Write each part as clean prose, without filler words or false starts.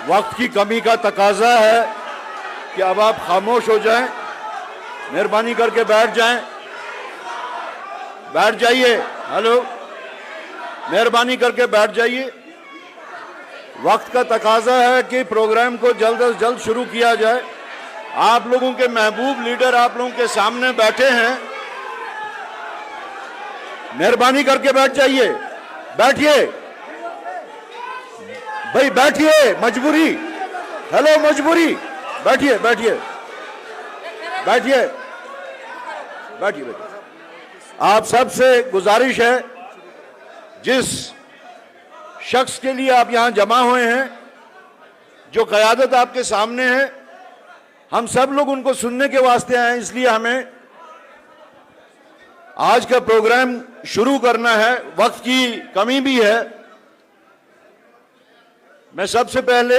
वक्त की कमी का तकाजा है कि अब आप खामोश हो जाएं, मेहरबानी करके बैठ जाएं, बैठ जाइए। हेलो, मेहरबानी करके बैठ जाइए। वक्त का तकाजा है कि प्रोग्राम को जल्द से जल्द शुरू किया जाए। आप लोगों के महबूब लीडर आप लोगों के सामने बैठे हैं, मेहरबानी करके बैठ जाइए। बैठिए भाई, बैठिए, मजबूरी। हेलो, मजबूरी। बैठिए बैठिए बैठिए बैठिए। आप सबसे गुजारिश है, जिस शख्स के लिए आप यहां जमा हुए हैं, जो क़यादत आपके सामने है, हम सब लोग उनको सुनने के वास्ते आए हैं, इसलिए हमें आज का प्रोग्राम शुरू करना है। वक्त की कमी भी है। मैं सबसे पहले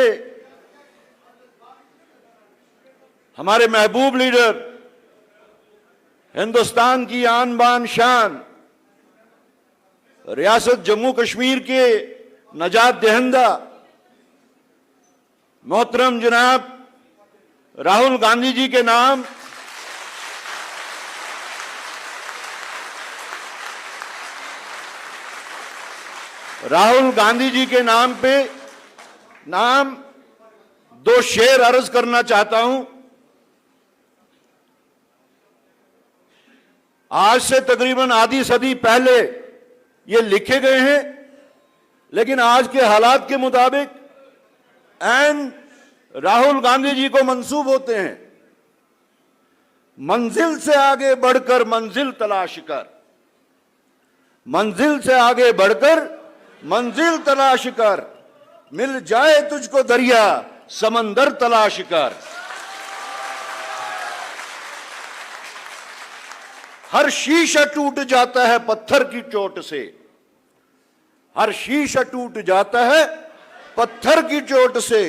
हमारे महबूब लीडर, हिंदुस्तान की आन बान शान, रियासत जम्मू कश्मीर के नजात दहिंदा मोहतरम जनाब राहुल गांधी जी के नाम पे दो शेर अर्ज करना चाहता हूं। आज से तकरीबन आधी सदी पहले ये लिखे गए हैं, लेकिन आज के हालात के मुताबिक एन राहुल गांधी जी को मंसूब होते हैं। मंजिल से आगे बढ़कर मंजिल तलाश कर, मंजिल से आगे बढ़कर मंजिल तलाश कर, मिल जाए तुझको दरिया समंदर तलाश कर। हर शीशा टूट जाता है पत्थर की चोट से, हर शीशा टूट जाता है पत्थर की चोट से,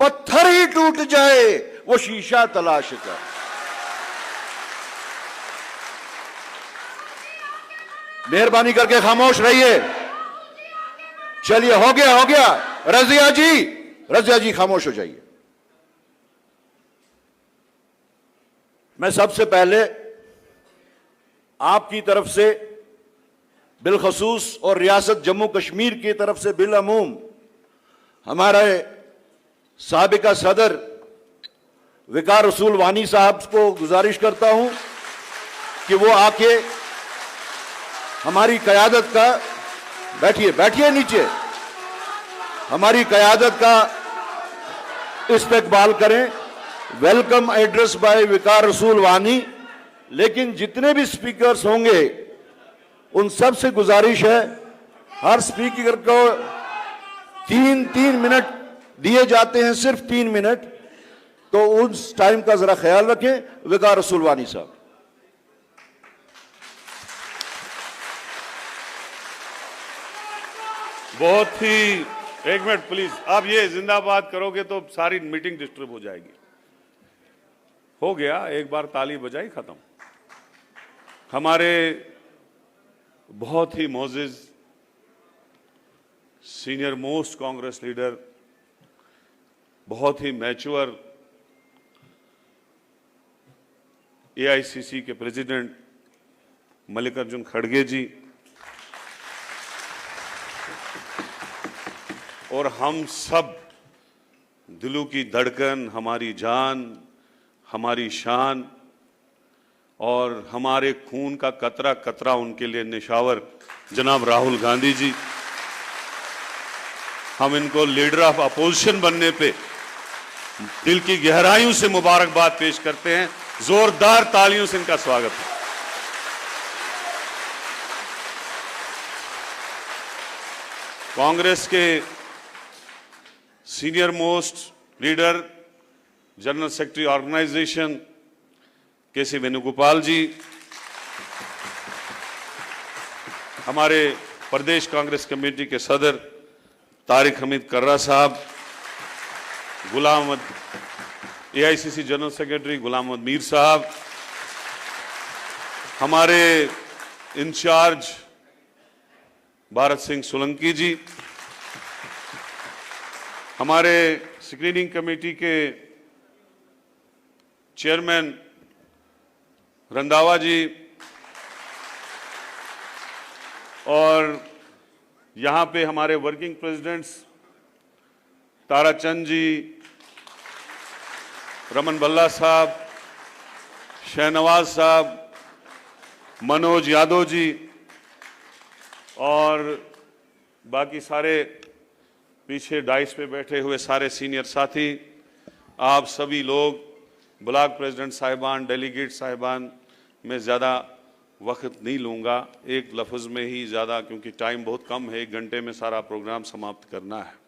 पत्थर ही टूट जाए वो शीशा तलाश कर। मेहरबानी करके खामोश रहिए। चलिए, हो गया। रजिया जी खामोश हो जाइए। मैं सबसे पहले आपकी तरफ से बिलखसूस और रियासत जम्मू कश्मीर की तरफ से बिलअमूम हमारे साबिका सदर विकार रसूल वानी साहब को गुजारिश करता हूं कि वो आके हमारी क़यादत का, बैठिए नीचे, हमारी क़यादत का इस्तकबाल करें। वेलकम एड्रेस बाय विकार रसूल वानी। लेकिन जितने भी स्पीकर्स होंगे उन सब से गुजारिश है, हर स्पीकर को 3 मिनट दिए जाते हैं, सिर्फ 3 मिनट, तो उस टाइम का जरा ख्याल रखें। विकार रसूल वानी साहब। बहुत ही, एक मिनट प्लीज, आप ये जिंदाबाद करोगे तो सारी मीटिंग डिस्टर्ब हो जाएगी। हो गया, एक बार ताली बजाई, खत्म। हमारे बहुत ही मोअज़्ज़िज़ सीनियर मोस्ट कांग्रेस लीडर, बहुत ही मैच्योर एआईसीसी के प्रेसिडेंट मल्लिकार्जुन खड़गे जी, और हम सब दिलों की धड़कन, हमारी जान, हमारी शान और हमारे खून का कतरा कतरा उनके लिए निशावर जनाब राहुल गांधी जी, हम इनको लीडर ऑफ अपोजिशन बनने पे दिल की गहराइयों से मुबारकबाद पेश करते हैं। जोरदार तालियों से इनका स्वागत है। कांग्रेस के senior most leader, general secretary organisation K C. Venugopal ji, हमारे प्रदेश कांग्रेस कमेटी के सदर तारिक हमीद कर्रा साहब, AICC general secretary Ghulam Ahmad Mir साहब, हमारे इंचार्ज भारत सिंह सोलंकी जी, हमारे स्क्रीनिंग कमेटी के चेयरमैन रंधावा जी और यहाँ पे हमारे वर्किंग प्रेसिडेंट्स ताराचंद जी, रमन भल्ला साहब, शहनवाज साहब, मनोज यादव जी और बाकी सारे पीछे डाइस पे बैठे हुए सारे सीनियर साथी, आप सभी लोग, ब्लॉक प्रेसिडेंट साहिबान, डेलीगेट साहिबान, मैं ज़्यादा वक्त नहीं लूँगा, एक लफ्ज़ में ही ज़्यादा, क्योंकि टाइम बहुत कम है, 1 घंटे में सारा प्रोग्राम समाप्त करना है।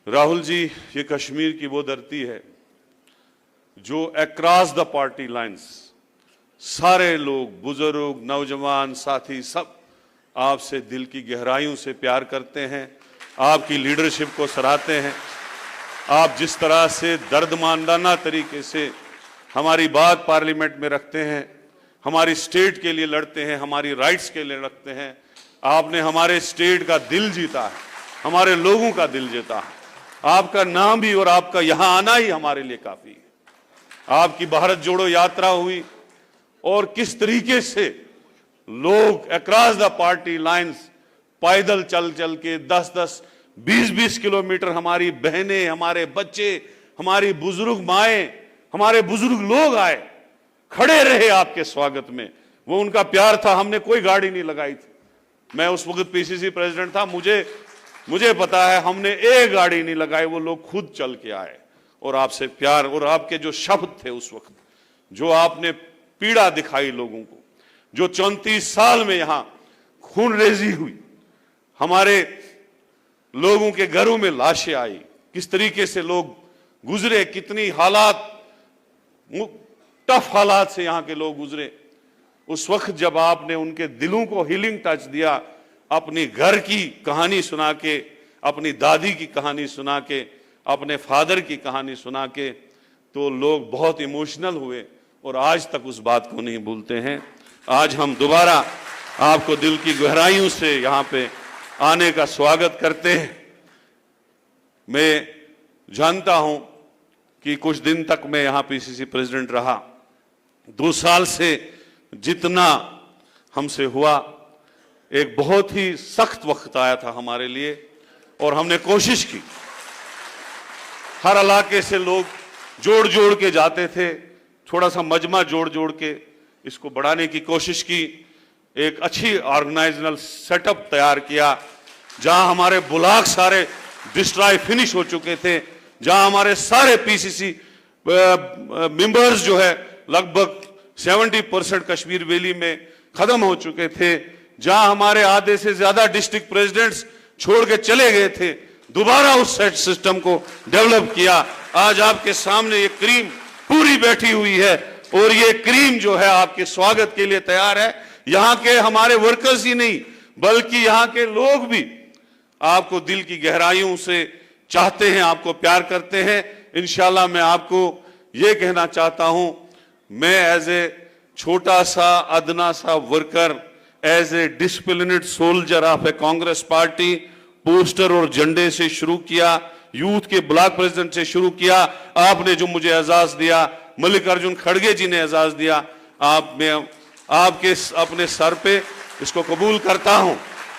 राहुल जी, ये कश्मीर की वो धरती है जो अक्रॉस द पार्टी लाइंस सारे लोग, बुजुर्ग, नौजवान, साथी सब आपसे दिल की गहराइयों से प्यार करते हैं, आपकी लीडरशिप को सराहते हैं। आप जिस तरह से दर्दमांदाना तरीके से हमारी बात पार्लियामेंट में रखते हैं, हमारी स्टेट के लिए लड़ते हैं, हमारी राइट्स के लिए लड़ते हैं, आपने हमारे स्टेट का दिल जीता है, हमारे लोगों का दिल जीता है। आपका नाम भी और आपका यहां आना ही हमारे लिए काफी है। आपकी भारत जोड़ो यात्रा हुई और किस तरीके से लोग अक्रॉस द पार्टी लाइंस पैदल चल चल के 10-10, 20-20 किलोमीटर, हमारी बहनें, हमारे बच्चे, हमारी बुजुर्ग माएं, हमारे बुजुर्ग लोग आए, खड़े रहे आपके स्वागत में। वो उनका प्यार था। हमने कोई गाड़ी नहीं लगाई थी। मैं उस वक्त पीसीसी प्रेसिडेंट था, मुझे पता है हमने एक गाड़ी नहीं लगाई, वो लोग खुद चल के आए और आपसे प्यार और आपके जो शब्द थे उस वक्त, जो आपने पीड़ा दिखाई लोगों को, जो 34 साल में यहां खूनरेजी हुई, हमारे लोगों के घरों में लाशें आई, किस तरीके से लोग गुजरे, कितनी हालात, टफ हालात से यहां के लोग गुजरे। उस वक्त जब आपने उनके दिलों को हीलिंग टच दिया, अपनी घर की कहानी सुना के, अपनी दादी की कहानी सुना के, अपने फादर की कहानी सुना के, तो लोग बहुत इमोशनल हुए और आज तक उस बात को नहीं भूलते हैं। आज हम दोबारा आपको दिल की गहराइयों से यहाँ पे आने का स्वागत करते हैं। मैं जानता हूं कि कुछ दिन तक मैं यहाँ पीसीसी प्रेसिडेंट रहा, 2 साल से जितना हमसे हुआ, एक बहुत ही सख्त वक्त आया था हमारे लिए और हमने कोशिश की, हर इलाके से लोग जोड़ जोड़ के जाते थे, थोड़ा सा मजमा जोड़ जोड़ के इसको बढ़ाने की कोशिश की, एक अच्छी ऑर्गेनाइजेशनल सेटअप तैयार किया, जहां हमारे ब्लॉक सारे डिस्ट्रॉय फिनिश हो चुके थे, जहां हमारे सारे पीसीसी मेंबर्स जो है लगभग 70% कश्मीर वैली में खत्म हो चुके थे, जहां हमारे आधे से ज्यादा डिस्ट्रिक्ट प्रेसिडेंट्स छोड़ के चले गए थे, दोबारा उस सेट सिस्टम को डेवलप किया। आज आपके सामने ये क्रीम पूरी बैठी हुई है और ये क्रीम जो है आपके स्वागत के लिए तैयार है। यहाँ के हमारे वर्कर्स ही नहीं बल्कि यहाँ के लोग भी आपको दिल की गहराइयों से चाहते हैं, आपको प्यार करते हैं। इंशाल्लाह मैं आपको ये कहना चाहता हूं, मैं एज ए छोटा सा अदना सा worker, as a disciplined soldier of a Congress party, poster और झंडे से शुरू किया, यूथ के ब्लॉक प्रेसिडेंट से शुरू किया, आपने जो मुझे एजाज दिया, मल्लिकार्जुन खड़गे जी ने एजाज दिया, मैं आपके अपने सर पे इसको कबूल करता हूं।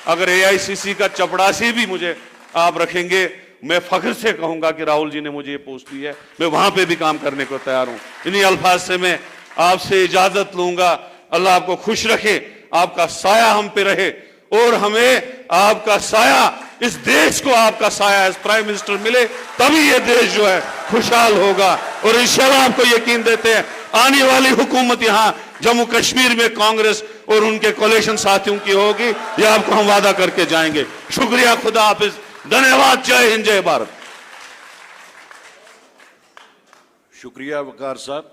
अगर एआईसीसी का चपड़ासी भी मुझे आप रखेंगे, मैं फख्र से कहूंगा कि राहुल जी ने मुझे ये पोस्ट दी है, मैं वहां पे भी काम करने को तैयार हूं। इन्हीं अल्फाज से मैं आपसे इजाजत लूंगा। अल्लाह आपको खुश रखे, आपका साया हम पे रहे और हमें आपका साया, इस देश को आपका साया एज प्राइम मिनिस्टर मिले, तभी ये देश जो है खुशहाल होगा। और इंशाल्लाह आपको यकीन देते हैं आने वाली हुकूमत यहाँ जम्मू कश्मीर में कांग्रेस और उनके कोalition साथियों की होगी, ये आपको हम वादा करके जाएंगे। शुक्रिया, खुदा हाफिज, धन्यवाद, जय हिंद, जय भारत। शुक्रिया वकार साहब।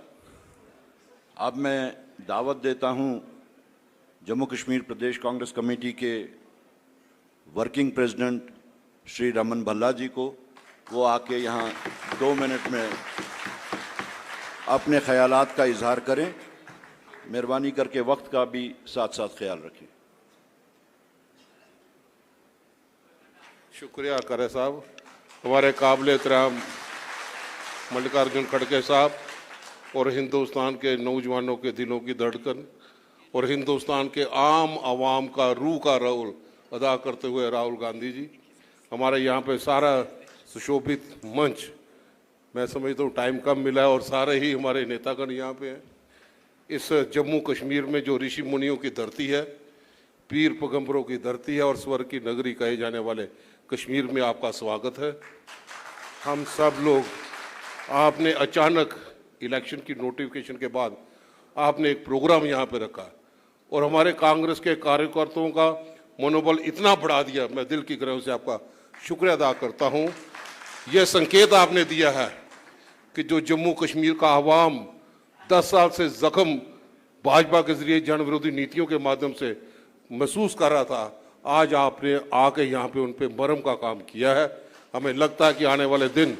अब मैं दावत देता हूं जम्मू कश्मीर प्रदेश कांग्रेस कमेटी के वर्किंग प्रेसिडेंट श्री रमन भल्ला जी को, वो आके यहाँ 2 मिनट में अपने ख्यालात का इजहार करें। मेहरबानी करके वक्त का भी साथ साथ ख्याल रखें। शुक्रिया करे साहब। हमारे काबिल एहतराम मल्लिकार्जुन खड़गे साहब और हिंदुस्तान के नौजवानों के दिलों की धड़कन और हिंदुस्तान के आम आवाम का रूह का रोल अदा करते हुए राहुल गांधी जी, हमारे यहाँ पे सारा सुशोभित मंच, मैं समझता हूँ टाइम कम मिला है और सारे ही हमारे नेतागण यहाँ पे हैं। इस जम्मू कश्मीर में जो ऋषि मुनियों की धरती है, पीर पैगंबरों की धरती है और स्वर्ग की नगरी कहे जाने वाले कश्मीर में आपका स्वागत है। हम सब लोग, आपने अचानक इलेक्शन की नोटिफिकेशन के बाद आपने एक प्रोग्राम यहाँ पे रखा और हमारे कांग्रेस के कार्यकर्ताओं का मनोबल इतना बढ़ा दिया, मैं दिल की गहराई से आपका शुक्रिया अदा करता हूँ। यह संकेत आपने दिया है कि जो जम्मू कश्मीर का आवाम 10 साल से जख्म भाजपा के जरिए जन विरोधी नीतियों के माध्यम से महसूस कर रहा था, आज आपने आके यहाँ पे उन पे मरहम का काम किया है। हमें लगता है कि आने वाले दिन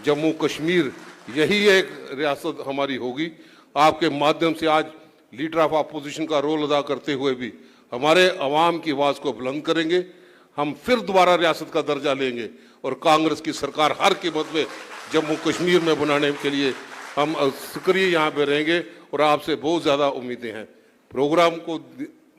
जम्मू कश्मीर यही एक रियासत हमारी होगी। आपके माध्यम से आज लीडर ऑफ अपोजिशन का रोल अदा करते हुए भी हमारे अवाम की आवाज़ को बुलंद करेंगे। हम फिर दोबारा रियासत का दर्जा लेंगे और कांग्रेस की सरकार हर कीमत में जम्मू कश्मीर में बनाने के लिए हम सक्रिय यहाँ पे रहेंगे और आपसे बहुत ज़्यादा उम्मीदें हैं। प्रोग्राम को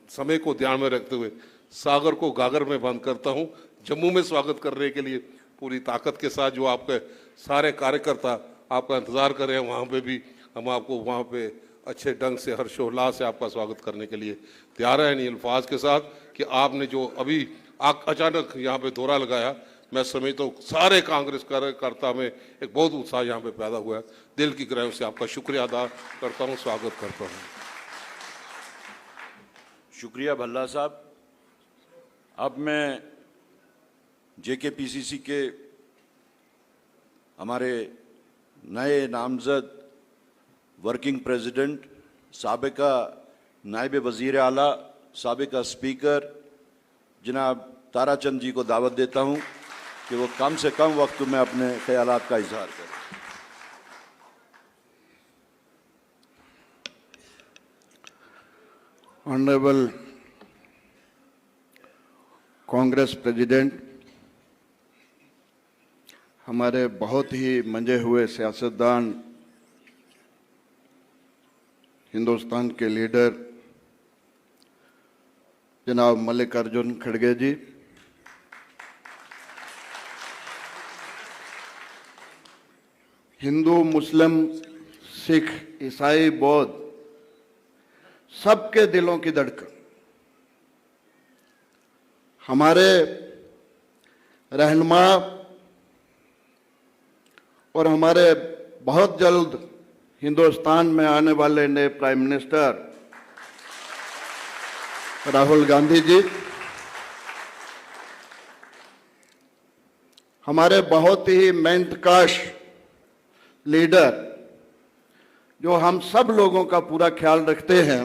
समय को ध्यान में रखते हुए सागर को गागर में बंद करता हूँ। जम्मू में स्वागत करने के लिए पूरी ताकत के साथ जो आपके सारे कार्यकर्ता आपका इंतज़ार कर रहे हैं, वहाँ पे भी हम आपको वहाँ पे अच्छे ढंग से हर्षोल्लास से आपका स्वागत करने के लिए तैयार हैं। इन अल्फाज के साथ कि आपने जो अभी अचानक यहाँ पे दौरा लगाया, मैं समझता हूँ सारे कांग्रेस कार्यकर्ता में एक बहुत उत्साह यहाँ पे पैदा हुआ है। दिल की गहराई से आपका शुक्रिया अदा करता हूँ, स्वागत करता हूँ। शुक्रिया भल्ला साहब। अब मैं जेकेपीसीसी के हमारे नए नामजद वर्किंग प्रेसिडेंट, साबिका नायब वज़ीर आला, साबिका स्पीकर जनाब ताराचंद जी को दावत देता हूं कि वो कम से कम वक्त में अपने ख्यालात का इजहार करें। ऑनरेबल कांग्रेस प्रेसिडेंट, हमारे बहुत ही मंजे हुए सियासतदान, हिंदुस्तान के लीडर जनाब मल्लिकार्जुन खड़गे जी, हिंदू, मुस्लिम, सिख, ईसाई, बौद्ध सबके दिलों की धड़कन, हमारे रहनुमा और हमारे बहुत जल्द हिंदुस्तान में आने वाले नए प्राइम मिनिस्टर राहुल गांधी जी, हमारे बहुत ही मेहनतकश लीडर जो हम सब लोगों का पूरा ख्याल रखते हैं,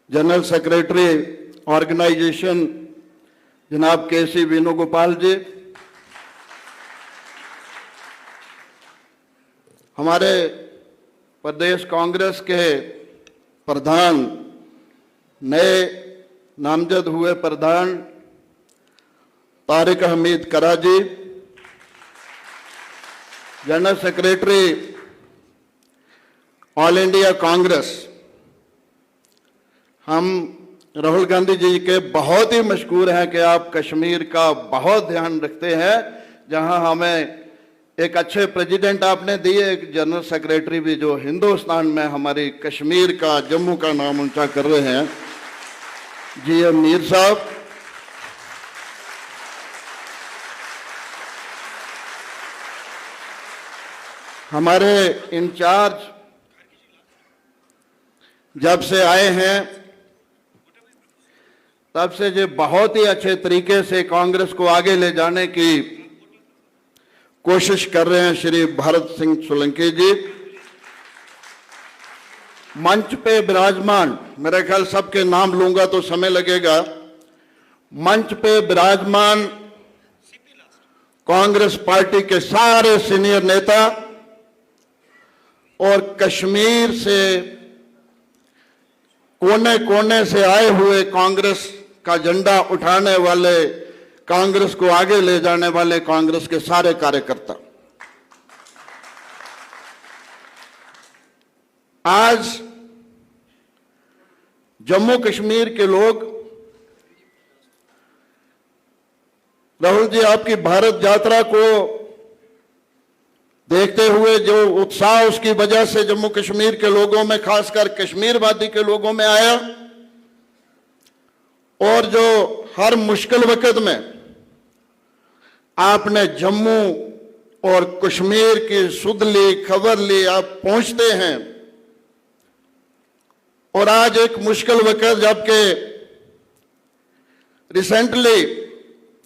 जनरल सेक्रेटरी ऑर्गेनाइजेशन जनाब केसी वेणुगोपाल जी, हमारे प्रदेश कांग्रेस के प्रधान, नए नामजद हुए प्रधान तारिक हमीद कराजी, general secretary all India Congress, हम राहुल गांधी जी के बहुत ही मशहूर हैं कि आप कश्मीर का बहुत ध्यान रखते हैं। जहां हमें एक अच्छे प्रेसिडेंट आपने दिए, एक जनरल सेक्रेटरी भी जो हिंदुस्तान में हमारी कश्मीर का, जम्मू का नाम ऊंचा कर रहे हैं, GM मीर साहब, हमारे इंचार्ज जब से आए हैं तब से जो बहुत ही अच्छे तरीके से कांग्रेस को आगे ले जाने की कोशिश कर रहे हैं श्री भारत सिंह सोलंकी जी, मंच पे विराजमान, मेरे ख्याल सबके नाम लूंगा तो समय लगेगा, मंच पे विराजमान कांग्रेस पार्टी के सारे सीनियर नेता और कश्मीर से कोने कोने से आए हुए कांग्रेस का झंडा उठाने वाले कांग्रेस को आगे ले जाने वाले कांग्रेस के सारे कार्यकर्ता, आज जम्मू कश्मीर के लोग, राहुल जी, आपकी भारत यात्रा को देखते हुए जो उत्साह उसकी वजह से जम्मू कश्मीर के लोगों में, खासकर कश्मीर वादी के लोगों में आया, और जो हर मुश्किल वक्त में आपने जम्मू और कश्मीर की सुध ली, खबर ली, आप पहुंचते हैं। और आज एक मुश्किल वक्त, जबकि रिसेंटली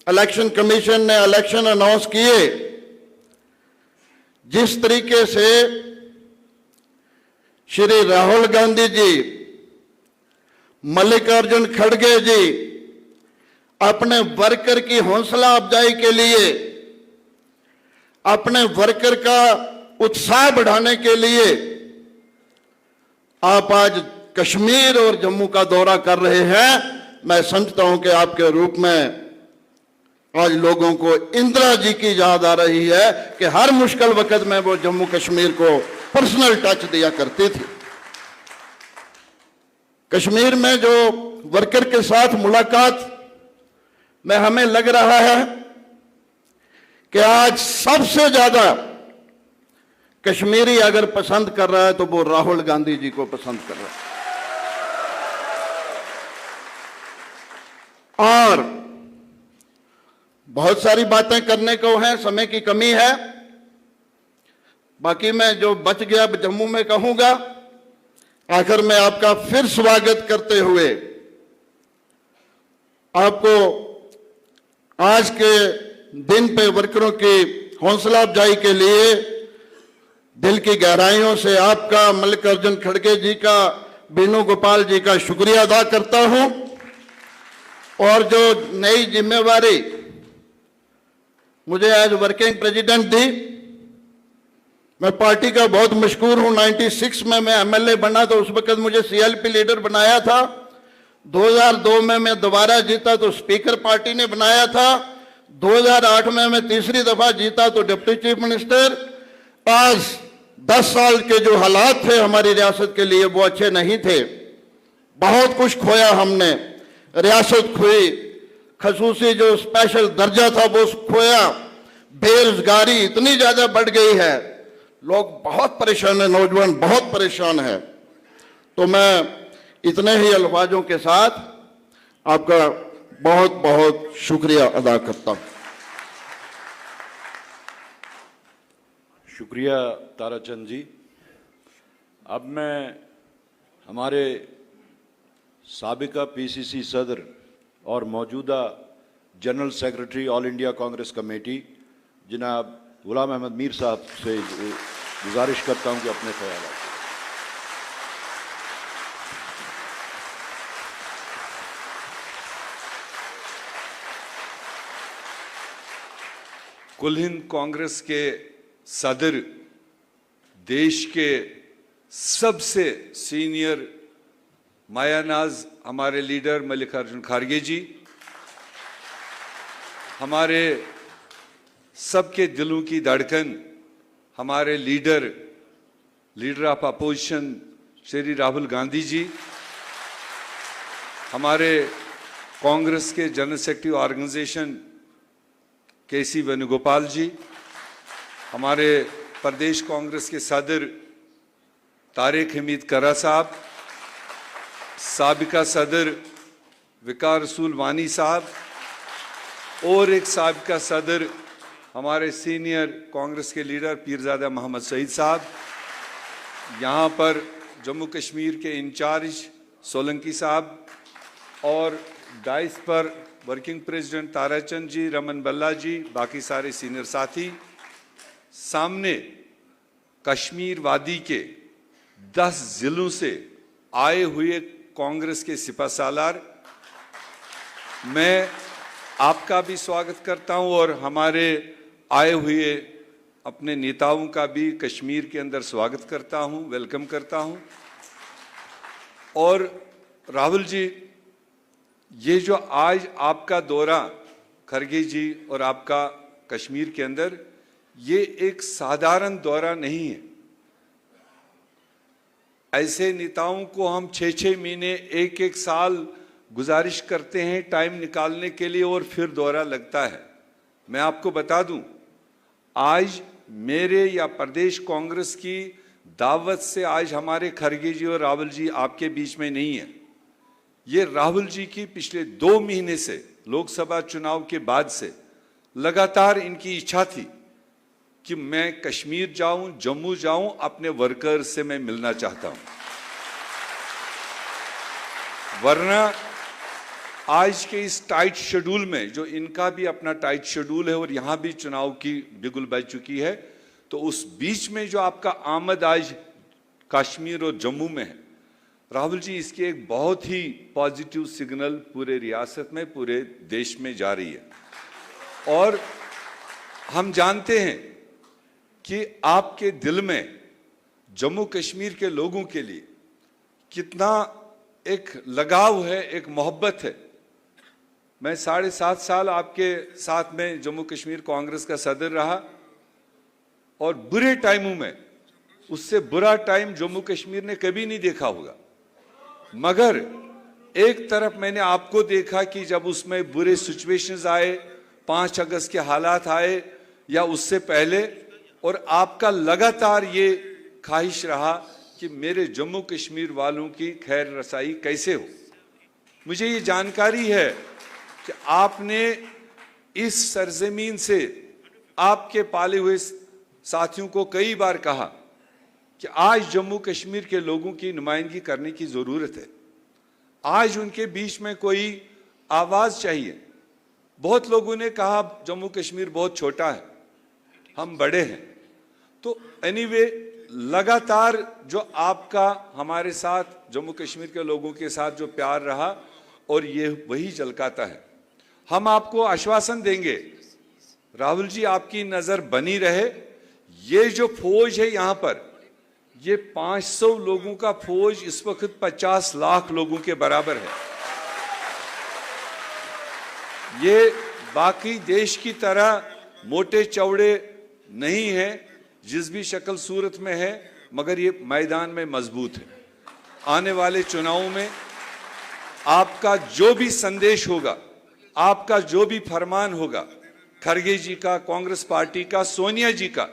इलेक्शन कमीशन ने इलेक्शन अनाउंस किए, जिस तरीके से श्री राहुल गांधी जी, मल्लिकार्जुन खड़गे जी अपने वर्कर की हौसला अफजाई के लिए, अपने वर्कर का उत्साह बढ़ाने के लिए आप आज कश्मीर और जम्मू का दौरा कर रहे हैं, मैं समझता हूं कि आपके रूप में आज लोगों को इंदिरा जी की याद आ रही है कि हर मुश्किल वक्त में वो जम्मू कश्मीर को पर्सनल टच दिया करती थी। कश्मीर में जो वर्कर के साथ मुलाकात में हमें लग रहा है कि आज सबसे ज्यादा कश्मीरी अगर पसंद कर रहा है तो वो राहुल गांधी जी को पसंद कर रहा है। और बहुत सारी बातें करने को हैं, समय की कमी है, बाकी मैं जो बच गया जम्मू में कहूंगा। आखिर में आपका फिर स्वागत करते हुए आपको आज के दिन पे वर्करों की हौसला अफजाई के लिए दिल की गहराइयों से आपका, मल्लिकार्जुन खड़गे जी का, वेणुगोपाल जी का शुक्रिया अदा करता हूं। और जो नई जिम्मेवारी मुझे आज वर्किंग प्रेसिडेंट दी, मैं पार्टी का बहुत मशहूर हूं। 96 में मैं एमएलए बना तो उस वक्त मुझे सीएलपी लीडर बनाया था। 2002 में मैं दोबारा जीता तो स्पीकर पार्टी ने बनाया था। 2008 में मैं तीसरी दफा जीता तो डिप्टी चीफ मिनिस्टर। आज 10 साल के जो हालात थे हमारी रियासत के लिए वो अच्छे नहीं थे, बहुत कुछ खोया हमने, रियासत खोई, खसूसी जो स्पेशल दर्जा था वो खोया, बेरोजगारी इतनी ज्यादा बढ़ गई है, लोग बहुत परेशान है, नौजवान बहुत परेशान है। तो मैं इतने ही अल्फाजों के साथ आपका बहुत बहुत शुक्रिया अदा करता हूं। शुक्रिया ताराचंद जी। अब मैं हमारे साबिका पीसीसी सदर और मौजूदा general secretary all India Congress committee जनाब गुलाम अहमद मीर साहब से गुजारिश करता हूं कि अपने ख्याल। कुल हिंद कांग्रेस के सदर, देश के सबसे सीनियर मायानाज हमारे लीडर मल्लिकार्जुन खड़गे जी, हमारे सबके दिलों की धड़कन हमारे leader of opposition Shri Rahul Gandhi ji, हमारे कांग्रेस के general secretary organisation K C Venugopal ji, हमारे प्रदेश कांग्रेस के सदर तारिक हमीद करा साहब, साबिका सदर विकार रसूल वानी साहब और एक साबिका सदर हमारे सीनियर कांग्रेस के लीडर पीरजादा मोहम्मद सईद साहब, यहाँ पर जम्मू कश्मीर के इंचार्ज सोलंकी साहब और डाइस पर वर्किंग प्रेसिडेंट ताराचंद जी, रमन बल्ला जी, बाकी सारे सीनियर साथी, सामने कश्मीर वादी के 10 जिलों से आए हुए कांग्रेस के सिपहसालार, मैं आपका भी स्वागत करता हूं और हमारे आए हुए अपने नेताओं का भी कश्मीर के अंदर स्वागत करता हूं, वेलकम करता हूं। और राहुल जी, ये जो आज आपका दौरा खरगे जी और आपका कश्मीर के अंदर ये एक साधारण दौरा नहीं है। ऐसे नेताओं को हम 6-6 महीने, 1-1 साल गुजारिश करते हैं टाइम निकालने के लिए और फिर दौरा लगता है। मैं आपको बता दूं, आज मेरे या प्रदेश कांग्रेस की दावत से आज हमारे खरगे जी और राहुल जी आपके बीच में नहीं है। ये राहुल जी की पिछले 2 महीने से, लोकसभा चुनाव के बाद से लगातार इनकी इच्छा थी कि मैं कश्मीर जाऊं, जम्मू जाऊं, अपने वर्कर से मैं मिलना चाहता हूं। वरना आज के इस टाइट शेड्यूल में, जो इनका भी अपना टाइट शेड्यूल है और यहां भी चुनाव की बिगुल बज चुकी है, तो उस बीच में जो आपका आमद आज कश्मीर और जम्मू में है, राहुल जी, इसकी एक बहुत ही पॉजिटिव सिग्नल पूरे रियासत में, पूरे देश में जा रही है। और हम जानते हैं कि आपके दिल में जम्मू कश्मीर के लोगों के लिए कितना एक लगाव है, एक मोहब्बत है। मैं 7.5 साल आपके साथ में जम्मू कश्मीर कांग्रेस का सदर रहा और बुरे टाइमों में, उससे बुरा टाइम जम्मू कश्मीर ने कभी नहीं देखा होगा। मगर एक तरफ मैंने आपको देखा कि जब उसमें बुरे सिचुएशंस आए, 5 अगस्त के हालात आए या उससे पहले, और आपका लगातार ये ख्वाहिश रहा कि मेरे जम्मू कश्मीर वालों की खैर रसाई कैसे हो। मुझे ये जानकारी है कि आपने इस सरजमीन से आपके पाले हुए साथियों को कई बार कहा कि आज जम्मू कश्मीर के लोगों की नुमाइंदगी करने की जरूरत है। आज उनके बीच में कोई आवाज चाहिए। बहुत लोगों ने कहा जम्मू कश्मीर बहुत छोटा है, हम बड़े हैं। तो एनीवे, लगातार जो आपका हमारे साथ, जम्मू कश्मीर के लोगों के साथ जो प्यार रहा, और ये वही झलकाता है। हम आपको आश्वासन देंगे, राहुल जी, आपकी नजर बनी रहे। ये जो फौज है यहां पर, ये 500 लोगों का फौज इस वक्त 50 लाख लोगों के बराबर है। ये बाकी देश की तरह मोटे चौड़े नहीं है, जिस भी शक्ल सूरत में है, मगर ये मैदान में मजबूत है। आने वाले चुनावों में आपका जो भी संदेश होगा, आपका जो भी फरमान होगा, खरगे जी का, कांग्रेस पार्टी का, सोनिया जी का,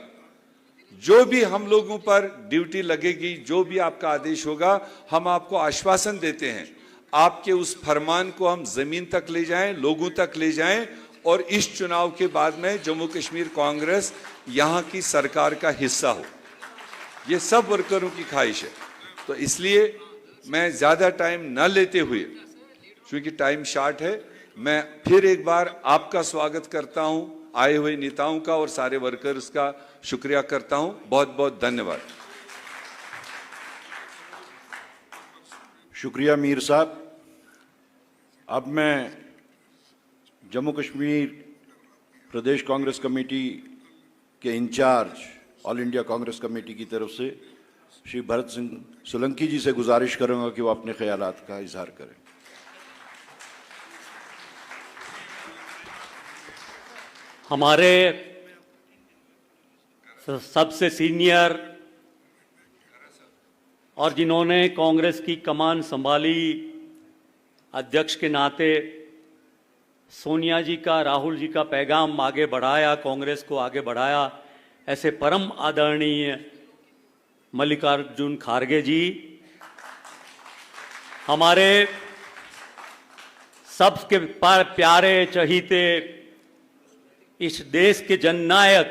जो भी हम लोगों पर ड्यूटी लगेगी, जो भी आपका आदेश होगा, हम आपको आश्वासन देते हैं आपके उस फरमान को हम जमीन तक ले जाएं, लोगों तक ले जाएं, और इस चुनाव के बाद में जम्मू कश्मीर कांग्रेस यहां की सरकार का हिस्सा हो। ये सब वर्करों की ख्वाहिश है। तो इसलिए मैं ज्यादा टाइम न लेते हुए, क्योंकि टाइम शॉर्ट है, मैं फिर एक बार आपका स्वागत करता हूं, आए हुए नेताओं का और सारे वर्कर्स का शुक्रिया करता हूं। बहुत बहुत धन्यवाद। शुक्रिया मीर साहब। अब मैं जम्मू कश्मीर प्रदेश कांग्रेस कमेटी के incharge, all India Congress committee की तरफ से श्री भरत सिंह सोलंकी जी से गुजारिश करूंगा कि वो अपने ख्यालात का इजहार करें। हमारे सबसे सीनियर और जिन्होंने कांग्रेस की कमान संभाली, अध्यक्ष के नाते सोनिया जी का, राहुल जी का पैगाम आगे बढ़ाया, कांग्रेस को आगे बढ़ाया, ऐसे परम आदरणीय मल्लिकार्जुन खड़गे जी, हमारे सबके प्यारे चहीते इस देश के जननायक,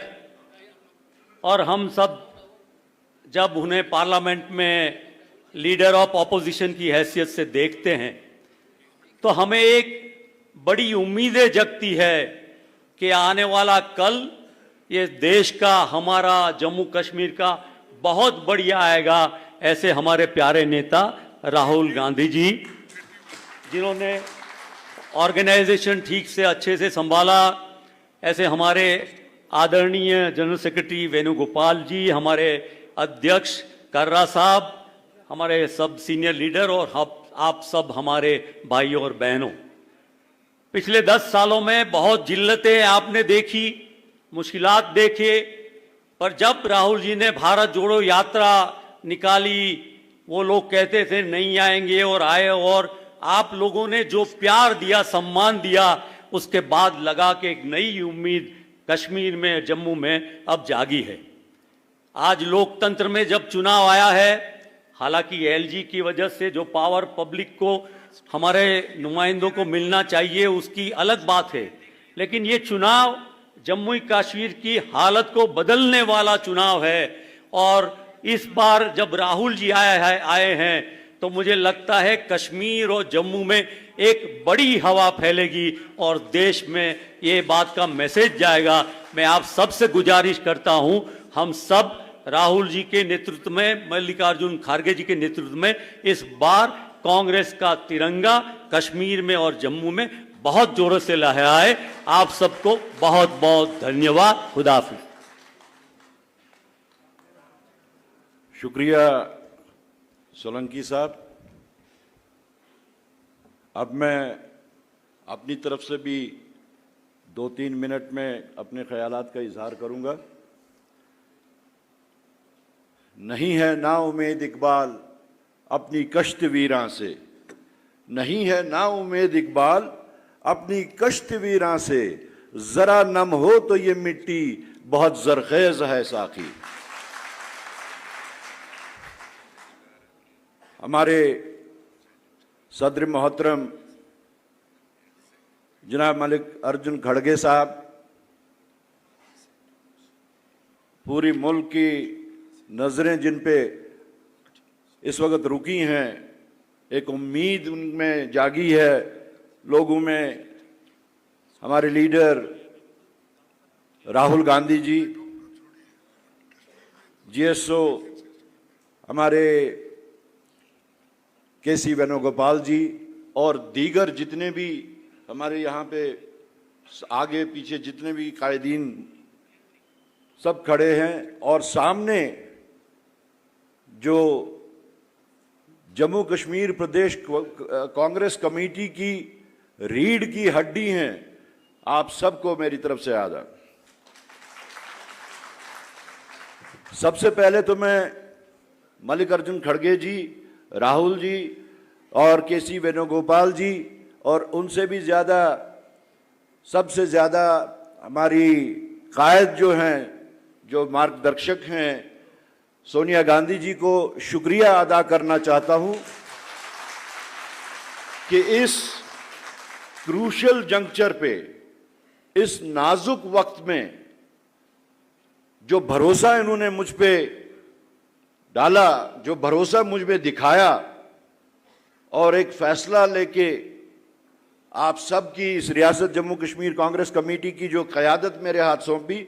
और हम सब जब उन्हें पार्लियामेंट में लीडर ऑफ ऑपोजिशन की हैसियत से देखते हैं तो हमें एक बड़ी उम्मीदें जगती है कि आने वाला कल ये देश का, हमारा जम्मू कश्मीर का बहुत बढ़िया आएगा। ऐसे हमारे प्यारे नेता राहुल गांधी जी, जिन्होंने ऑर्गेनाइजेशन ठीक से अच्छे से संभाला, ऐसे हमारे आदरणीय जनरल सेक्रेटरी वेणुगोपाल जी, हमारे अध्यक्ष कर्रा साहब, हमारे सब सीनियर लीडर, और आप सब हमारे भाइयों और बहनों, पिछले 10 सालों में बहुत जिल्लतें आपने देखी, मुश्किलात देखे, पर जब राहुल जी ने भारत जोड़ो यात्रा निकाली, वो लोग कहते थे नहीं आएंगे और आए, और आप लोगों ने जो प्यार दिया, सम्मान दिया, उसके बाद लगा कि एक नई उम्मीद कश्मीर में, जम्मू में अब जागी है। आज लोकतंत्र में जब चुनाव आया है, हालांकि एलजी की वजह से जो पावर पब्लिक को, हमारे नुमाइंदों को मिलना चाहिए, उसकी अलग बात है, लेकिन ये चुनाव जम्मू कश्मीर की हालत को बदलने वाला चुनाव है। और इस बार जब राहुल जी आए हैं तो मुझे लगता है कश्मीर और जम्मू में एक बड़ी हवा फैलेगी और देश में ये बात का मैसेज जाएगा। मैं आप सबसे गुजारिश करता हूं, हम सब राहुल जी के नेतृत्व में, मल्लिकार्जुन खड़गे जी के नेतृत्व में इस बार कांग्रेस का तिरंगा कश्मीर में और जम्मू में बहुत जोरों से लहराए। आप सबको बहुत बहुत धन्यवाद। खुदा हाफिज। शुक्रिया सोलंकी साहब। अब मैं अपनी तरफ से भी 2-3 मिनट में अपने ख्यालात का इजहार करूंगा। नहीं है ना उम्मीद इकबाल अपनी कश्त वीरां से, नहीं है ना उम्मीद इकबाल अपनी कश्त वीरां से, जरा नम हो तो ये मिट्टी बहुत जरखेज है साकी। हमारे सदर मोहतरम जनाब मल्लिकार्जुन खड़गे साहब पूरी मुल्क की नजरें जिन पे इस वक्त रुकी हैं, एक उम्मीद उनमें जागी है लोगों में। हमारे लीडर राहुल गांधी जी, जीएसओ हमारे केसी वेणुगोपाल जी और दीगर जितने भी हमारे यहाँ पे आगे पीछे जितने भी कायदीन सब खड़े हैं, और सामने जो जम्मू कश्मीर प्रदेश कांग्रेस कमेटी की रीढ़ की हड्डी हैं, आप सबको मेरी तरफ से आदाब। सबसे पहले तो मैं मल्लिकार्जुन खड़गे जी, राहुल जी और केसी वेणुगोपाल जी, और उनसे भी ज़्यादा, सबसे ज़्यादा हमारी कायद जो हैं, जो मार्गदर्शक हैं, सोनिया गांधी जी को शुक्रिया अदा करना चाहता हूं कि इस क्रूशल जंक्चर पे, इस नाजुक वक्त में जो भरोसा इन्होंने मुझ पे डाला, जो भरोसा मुझ पे दिखाया और एक फैसला लेके आप सबकी इस रियासत जम्मू कश्मीर कांग्रेस कमेटी की जो क़यादत मेरे हाथ सौंपी,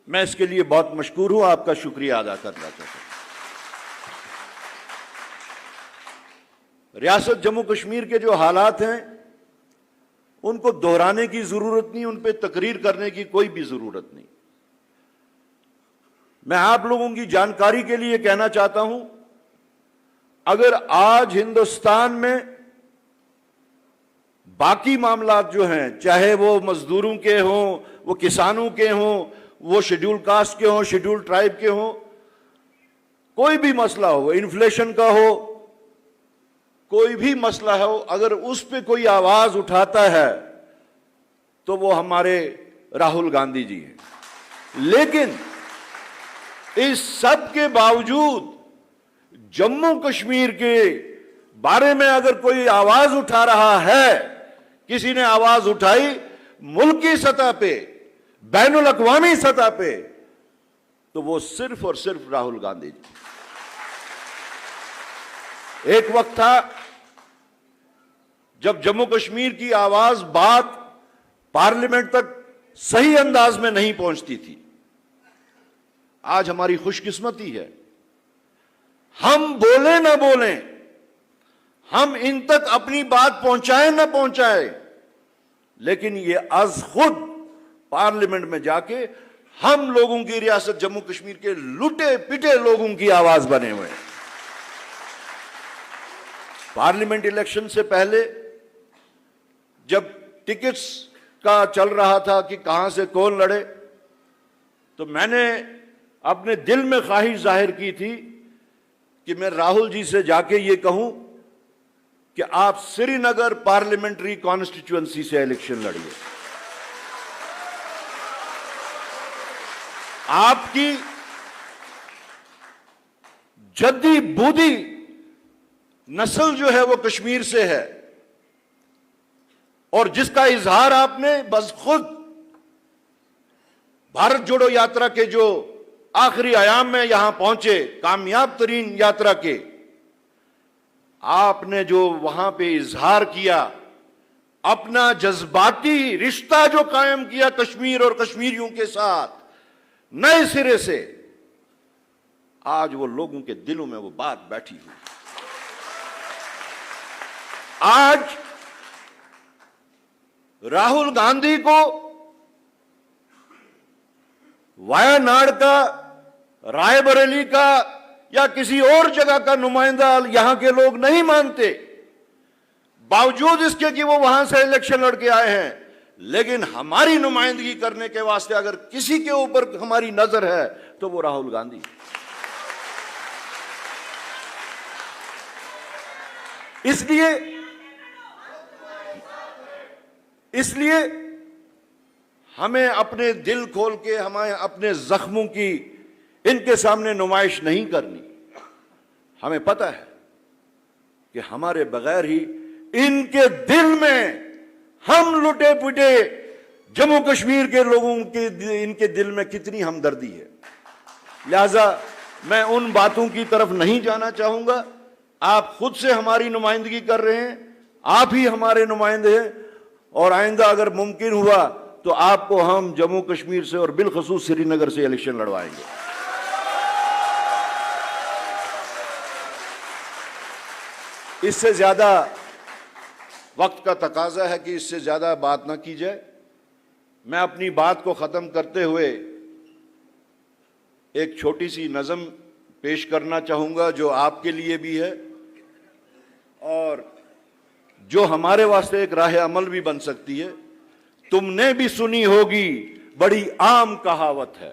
मैं इसके लिए बहुत मशकूर हूं, आपका शुक्रिया अदा करना चाहता हूं। रियासत जम्मू कश्मीर के जो हालात हैं उनको दोहराने की जरूरत नहीं, उन पे तकरीर करने की कोई भी जरूरत नहीं। मैं आप लोगों की जानकारी के लिए कहना चाहता हूं, अगर आज हिंदुस्तान में बाकी मामलात जो हैं, चाहे वो मजदूरों के हों, वो किसानों के हों, वो शेड्यूल कास्ट के हों, शेड्यूल ट्राइब के हों, कोई भी मसला हो, इन्फ्लेशन का हो, कोई भी मसला हो, अगर उस पे कोई आवाज उठाता है तो वो हमारे राहुल गांधी जी हैं। लेकिन इस सब के बावजूद जम्मू कश्मीर के बारे में अगर कोई आवाज उठा रहा है, किसी ने आवाज उठाई मुल्की सतह पे, बैनुल अक़वामी सतह पे, तो वो सिर्फ और सिर्फ राहुल गांधी जी। एक वक्त था जब जम्मू कश्मीर की आवाज, बात पार्लियामेंट तक सही अंदाज में नहीं पहुंचती थी। आज हमारी खुशकिस्मती है, हम बोले ना बोले, हम इन तक अपनी बात पहुंचाए ना पहुंचाए, लेकिन ये आज खुद पार्लियामेंट में जाके हम लोगों की, रियासत जम्मू कश्मीर के लुटे पिटे लोगों की आवाज बने हुए हैं। पार्लियामेंट इलेक्शन से पहले जब टिकट्स का चल रहा था कि कहां से कौन लड़े, तो मैंने अपने दिल में ख्वाहिश जाहिर की थी कि मैं राहुल जी से जाके ये कहूं कि आप श्रीनगर पार्लियामेंट्री कॉन्स्टिट्यूएंसी से इलेक्शन लड़िए। आपकी जद्दी बूदी नस्ल जो है वो कश्मीर से है, और जिसका इजहार आपने बस खुद भारत जोड़ो यात्रा के जो आखिरी आयाम में यहां पहुंचे, कामयाब तरीन यात्रा के, आपने जो वहां पे इजहार किया, अपना जज्बाती रिश्ता जो कायम किया कश्मीर और कश्मीरियों के साथ नए सिरे से, आज वो लोगों के दिलों में वो बात बैठी हुई। आज राहुल गांधी को वायनाड का, रायबरेली का या किसी और जगह का नुमाइंदा यहां के लोग नहीं मानते, बावजूद इसके कि वो वहां से इलेक्शन लड़के आए हैं। लेकिन हमारी नुमाइंदगी करने के वास्ते अगर किसी के ऊपर हमारी नजर है तो वो राहुल गांधी। इसलिए हमें अपने दिल खोल के, हमें अपने जख्मों की इनके सामने नुमाइश नहीं करनी। हमें पता है कि हमारे बगैर ही इनके दिल में हम लुटे पुटे जम्मू कश्मीर के लोगों के इनके दिल में कितनी हमदर्दी है। लिहाजा मैं उन बातों की तरफ नहीं जाना चाहूंगा। आप खुद से हमारी नुमाइंदगी कर रहे हैं, आप ही हमारे नुमाइंदे हैं, और आइंदा अगर मुमकिन हुआ तो आपको हम जम्मू कश्मीर से और बिलखसूस श्रीनगर से इलेक्शन लड़वाएंगे। इससे ज्यादा वक्त का तकाजा है कि इससे ज्यादा बात ना की जाए। मैं अपनी बात को खत्म करते हुए एक छोटी सी नज़म पेश करना चाहूंगा जो आपके लिए भी है और जो हमारे वास्ते एक राह अमल भी बन सकती है। तुमने भी सुनी होगी बड़ी आम कहावत है,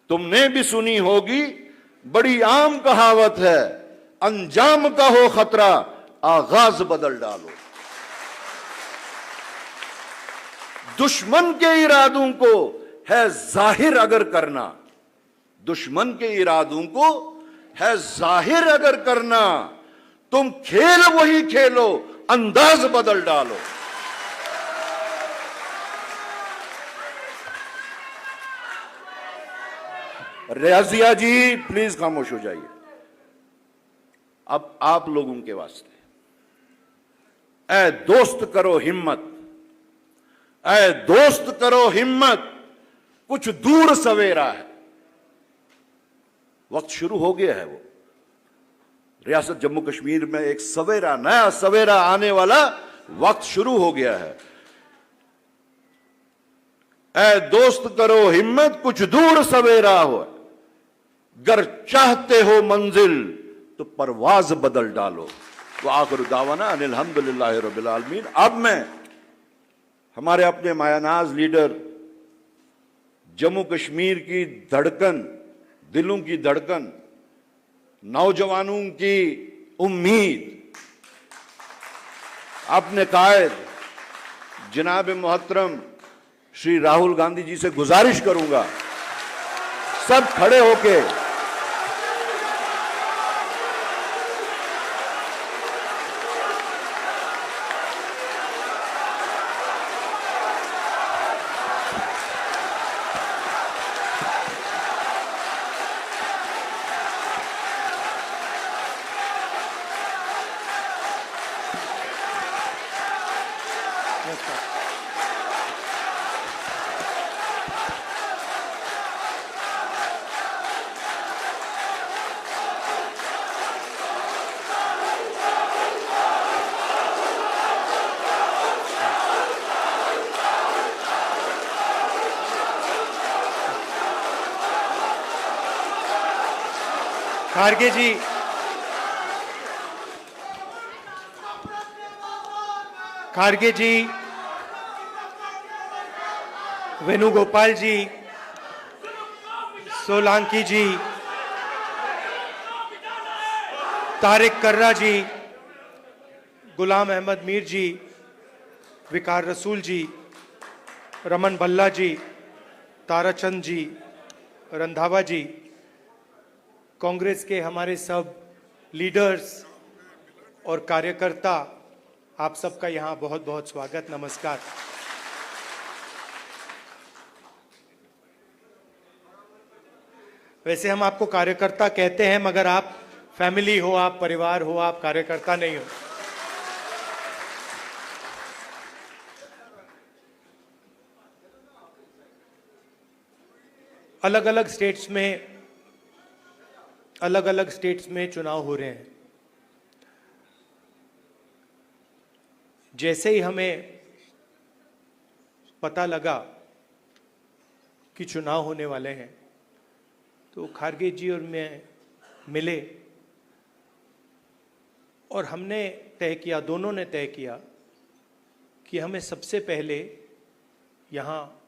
तुमने भी सुनी होगी बड़ी आम कहावत है, अंजाम का हो खतरा आगाज बदल डालो। दुश्मन के इरादों को है जाहिर अगर करना, दुश्मन के इरादों को है जाहिर अगर करना, तुम खेल वही खेलो अंदाज बदल डालो। रियाजिया जी प्लीज खामोश हो जाइए। अब आप लोगों के वास्ते, ऐ दोस्त करो हिम्मत, ऐ दोस्त करो हिम्मत, कुछ दूर सवेरा है। वक्त शुरू हो गया है, वो रियासत जम्मू कश्मीर में एक सवेरा, नया सवेरा आने वाला वक्त शुरू हो गया है। ऐ दोस्त करो हिम्मत, कुछ दूर सवेरा हो, गर चाहते हो मंजिल तो परवाज बदल डालो। वो आखिर दावाना अनिल हम्दुलिल्लाहि रब्बिल आलमीन। अब मैं हमारे अपने मायानाज लीडर, जम्मू कश्मीर की धड़कन, दिलों की धड़कन, नौजवानों की उम्मीद, अपने कायद जनाब मोहतरम श्री राहुल गांधी जी से गुजारिश करूंगा, सब खड़े होके खारगे जी, खारगे जी, वेणुगोपाल जी, सोलंकी जी, तारिक कर्रा जी, गुलाम अहमद मीर जी, विकार रसूल जी, रमन भल्ला जी, ताराचंद जी, रंधावा जी, कांग्रेस के हमारे सब लीडर्स और कार्यकर्ता, आप सबका यहाँ बहुत बहुत स्वागत, नमस्कार। वैसे हम आपको कार्यकर्ता कहते हैं, मगर आप फैमिली हो, आप परिवार हो, आप कार्यकर्ता नहीं हो। अलग अलग स्टेट्स में चुनाव हो रहे हैं। जैसे ही हमें पता लगा कि चुनाव होने वाले हैं, तो खारगे जी और मैं मिले और हमने तय किया, दोनों ने तय किया कि हमें सबसे पहले यहाँ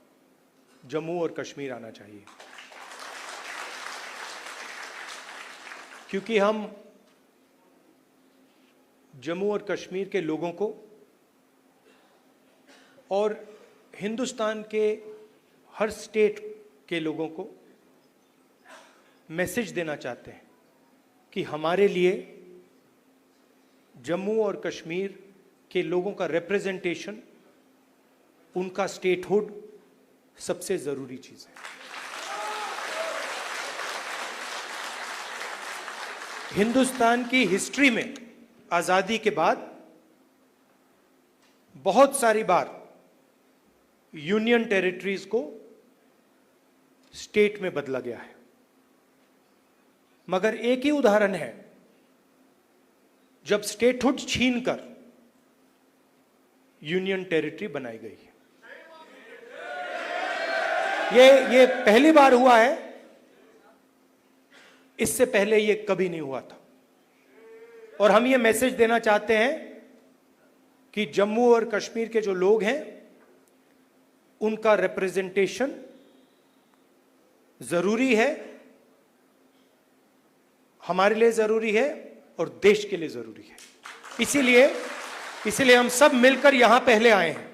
जम्मू और कश्मीर आना चाहिए, क्योंकि हम जम्मू और कश्मीर के लोगों को और हिंदुस्तान के हर स्टेट के लोगों को मैसेज देना चाहते हैं कि हमारे लिए जम्मू और कश्मीर के लोगों का रिप्रेजेंटेशन, उनका स्टेटहुड सबसे जरूरी चीज है। हिंदुस्तान की हिस्ट्री में आजादी के बाद बहुत सारी बार यूनियन टेरिटरीज को स्टेट में बदला गया है, मगर एक ही उदाहरण है जब स्टेटहुड छीनकर यूनियन टेरिटरी बनाई गई है। ये पहली बार हुआ है, इससे पहले ये कभी नहीं हुआ था। और हम ये मैसेज देना चाहते हैं कि जम्मू और कश्मीर के जो लोग हैं, उनका रिप्रेजेंटेशन जरूरी है, हमारे लिए जरूरी है और देश के लिए जरूरी है। इसीलिए हम सब मिलकर यहां पहले आए हैं।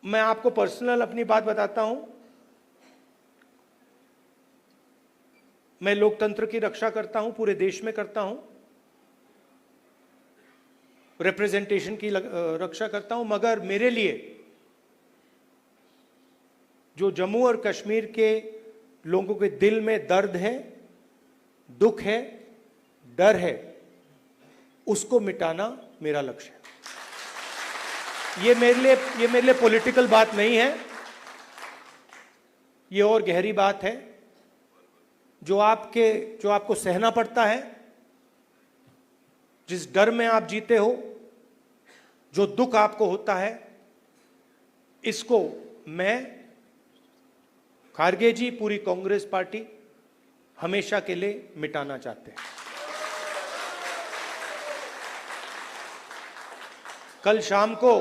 मैं आपको पर्सनल अपनी बात बताता हूं। मैं लोकतंत्र की रक्षा करता हूं, पूरे देश में करता हूं, रिप्रेजेंटेशन की रक्षा करता हूं, मगर मेरे लिए जो जम्मू और कश्मीर के लोगों के दिल में दर्द है, दुख है, डर है, उसको मिटाना मेरा लक्ष्य है। ये मेरे लिए पॉलिटिकल बात नहीं है, ये और गहरी बात है जो आपको सहना पड़ता है, जिस डर में आप जीते हो, जो दुख आपको होता है, इसको मैं, खारगे जी, पूरी कांग्रेस पार्टी हमेशा के लिए मिटाना चाहते हैं। कल शाम को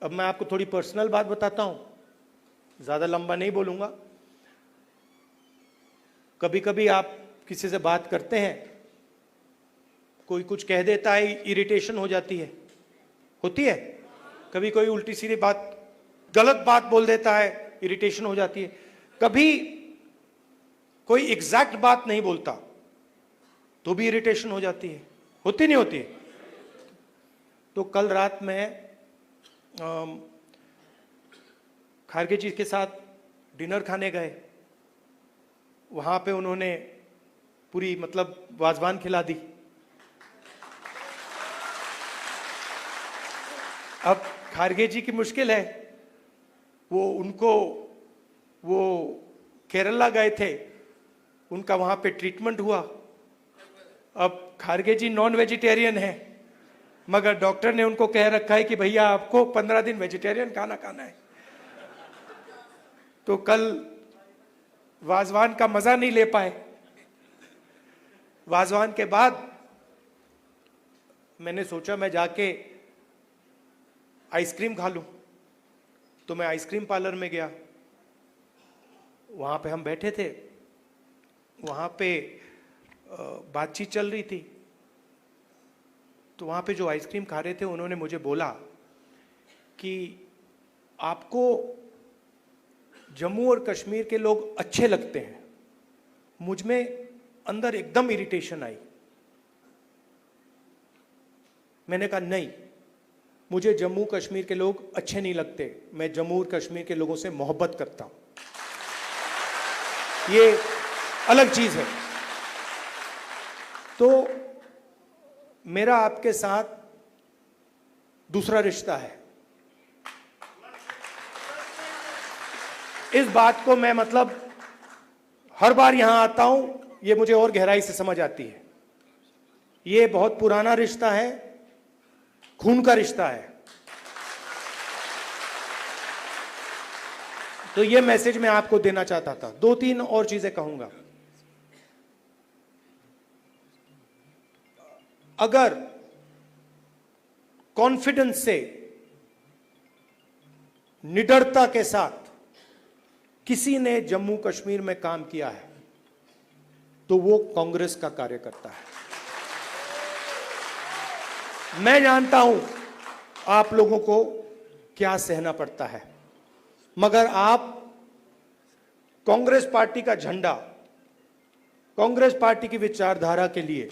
अब मैं आपको थोड़ी पर्सनल बात बताता हूं, ज्यादा लंबा नहीं बोलूंगा। कभी कभी आप किसी से बात करते हैं, कोई कुछ कह देता है, इरिटेशन हो जाती है, होती है। कभी कोई उल्टी सीधी बात, गलत बात बोल देता है, इरिटेशन हो जाती है। कभी कोई एग्जैक्ट बात नहीं बोलता तो भी इरिटेशन हो जाती है, होती नहीं होती है। तो कल रात में खारगे जी के साथ डिनर खाने गए, वहां पे उन्होंने पूरी वाजवान खिला दी। अब खारगे जी की मुश्किल है, वो केरला गए थे, उनका वहां पे ट्रीटमेंट हुआ। अब खारगे जी नॉन वेजिटेरियन है, मगर डॉक्टर ने उनको कह रखा है कि भैया आपको 15 दिन वेजिटेरियन खाना खाना है। तो कल वाजवान का मजा नहीं ले पाए, वाजवान के बाद मैंने सोचा मैं जाके आइसक्रीम खा लूं, तो मैं आइसक्रीम पार्लर में गया। वहां पे हम बैठे थे, वहां पे बातचीत चल रही थी। तो वहां पे जो आइसक्रीम खा रहे थे उन्होंने मुझे बोला कि आपको जम्मू और कश्मीर के लोग अच्छे लगते हैं। मुझ में अंदर एकदम इरिटेशन आई। मैंने कहा नहीं, मुझे जम्मू कश्मीर के लोग अच्छे नहीं लगते, मैं जम्मू और कश्मीर के लोगों से मोहब्बत करता हूं, ये अलग चीज है। तो मेरा आपके साथ दूसरा रिश्ता है। इस बात को मैं मतलब हर बार यहां आता हूं, ये मुझे और गहराई से समझ आती है। ये बहुत पुराना रिश्ता है, खून का रिश्ता है। तो ये मैसेज मैं आपको देना चाहता था। 2-3 और चीजें कहूंगा। अगर कॉन्फिडेंस से, निडरता के साथ किसी ने जम्मू कश्मीर में काम किया है तो वो कांग्रेस का कार्यकर्ता है। मैं जानता हूं आप लोगों को क्या सहना पड़ता है, मगर आप कांग्रेस पार्टी का झंडा, कांग्रेस पार्टी की विचारधारा के लिए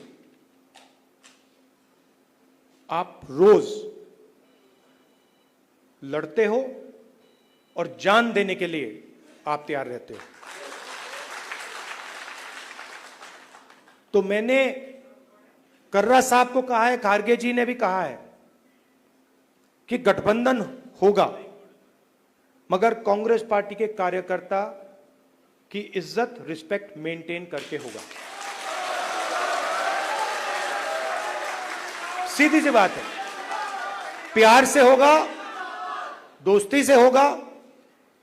आप रोज लड़ते हो और जान देने के लिए आप तैयार रहते हो। तो मैंने कर्रा साहब को कहा है, खारगे जी ने भी कहा है कि गठबंधन होगा, मगर कांग्रेस पार्टी के कार्यकर्ता की इज्जत, रिस्पेक्ट मेंटेन करके होगा। सीधी सी बात है, प्यार से होगा, दोस्ती से होगा,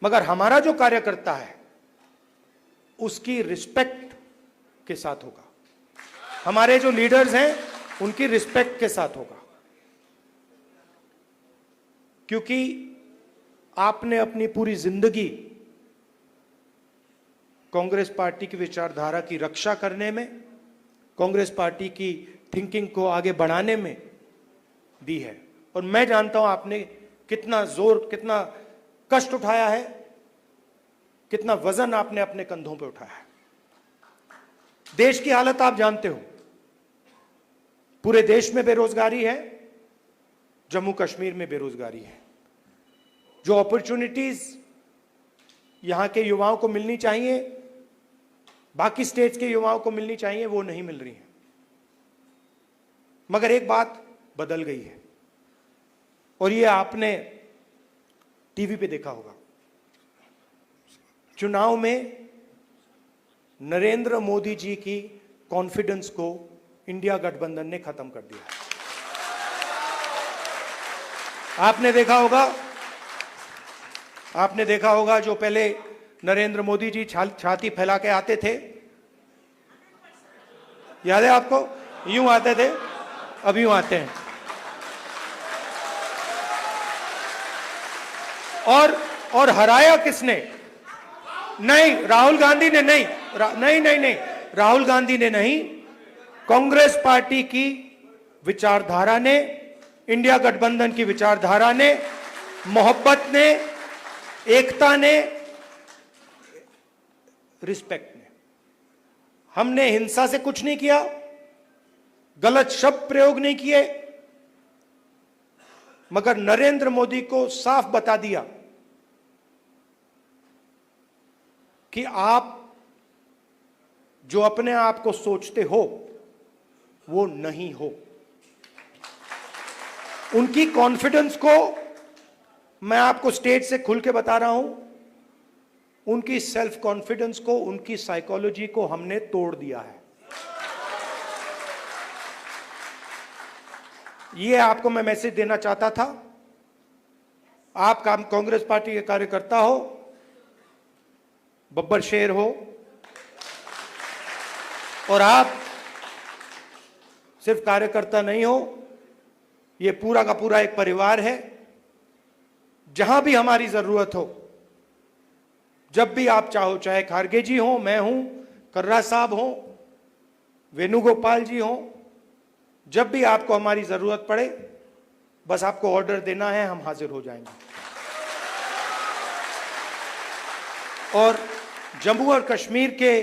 मगर हमारा जो कार्यकर्ता है उसकी रिस्पेक्ट के साथ होगा। हमारे जो लीडर्स हैं उनकी रिस्पेक्ट के साथ होगा। क्योंकि आपने अपनी पूरी जिंदगी कांग्रेस पार्टी की विचारधारा की रक्षा करने में, कांग्रेस पार्टी की थिंकिंग को आगे बढ़ाने में दी है। और मैं जानता हूं आपने कितना जोर, कितना कष्ट उठाया है, कितना वजन आपने अपने कंधों पे उठाया है। देश की हालत आप जानते हो, पूरे देश में बेरोजगारी है, जम्मू कश्मीर में बेरोजगारी है। जो अपॉर्चुनिटीज यहां के युवाओं को मिलनी चाहिए, बाकी स्टेट्स के युवाओं को मिलनी चाहिए, वो नहीं मिल रही है। मगर एक बात बदल गई है, और ये आपने टीवी पे देखा होगा। चुनाव में नरेंद्र मोदी जी की कॉन्फिडेंस को इंडिया गठबंधन ने खत्म कर दिया। आपने देखा होगा जो पहले नरेंद्र मोदी जी छाती फैला के आते थे, याद है आपको? यूं आते थे, अब यूं आते हैं। और हराया किसने? नहीं, राहुल गांधी ने नहीं, नहीं, राहुल गांधी ने नहीं, कांग्रेस पार्टी की विचारधारा ने, इंडिया गठबंधन की विचारधारा ने, मोहब्बत ने, एकता ने, रिस्पेक्ट ने। हमने हिंसा से कुछ नहीं किया, गलत शब्द प्रयोग नहीं किए, मगर नरेंद्र मोदी को साफ बता दिया कि आप जो अपने आप को सोचते हो वो नहीं हो। उनकी कॉन्फिडेंस को मैं आपको स्टेज से खुल के बता रहा हूं, उनकी सेल्फ कॉन्फिडेंस को, उनकी साइकोलॉजी को हमने तोड़ दिया है। ये आपको मैं मैसेज देना चाहता था। आप कांग्रेस पार्टी के कार्यकर्ता हो, बब्बर शेर हो, और आप सिर्फ कार्यकर्ता नहीं हो, ये पूरा का पूरा एक परिवार है। जहां भी हमारी जरूरत हो, जब भी आप चाहो, चाहे खारगे जी हो, मैं हूं, कर्रा साहब हो, वेणुगोपाल जी हो, जब भी आपको हमारी जरूरत पड़े, बस आपको ऑर्डर देना है, हम हाजिर हो जाएंगे। और जम्मू और कश्मीर के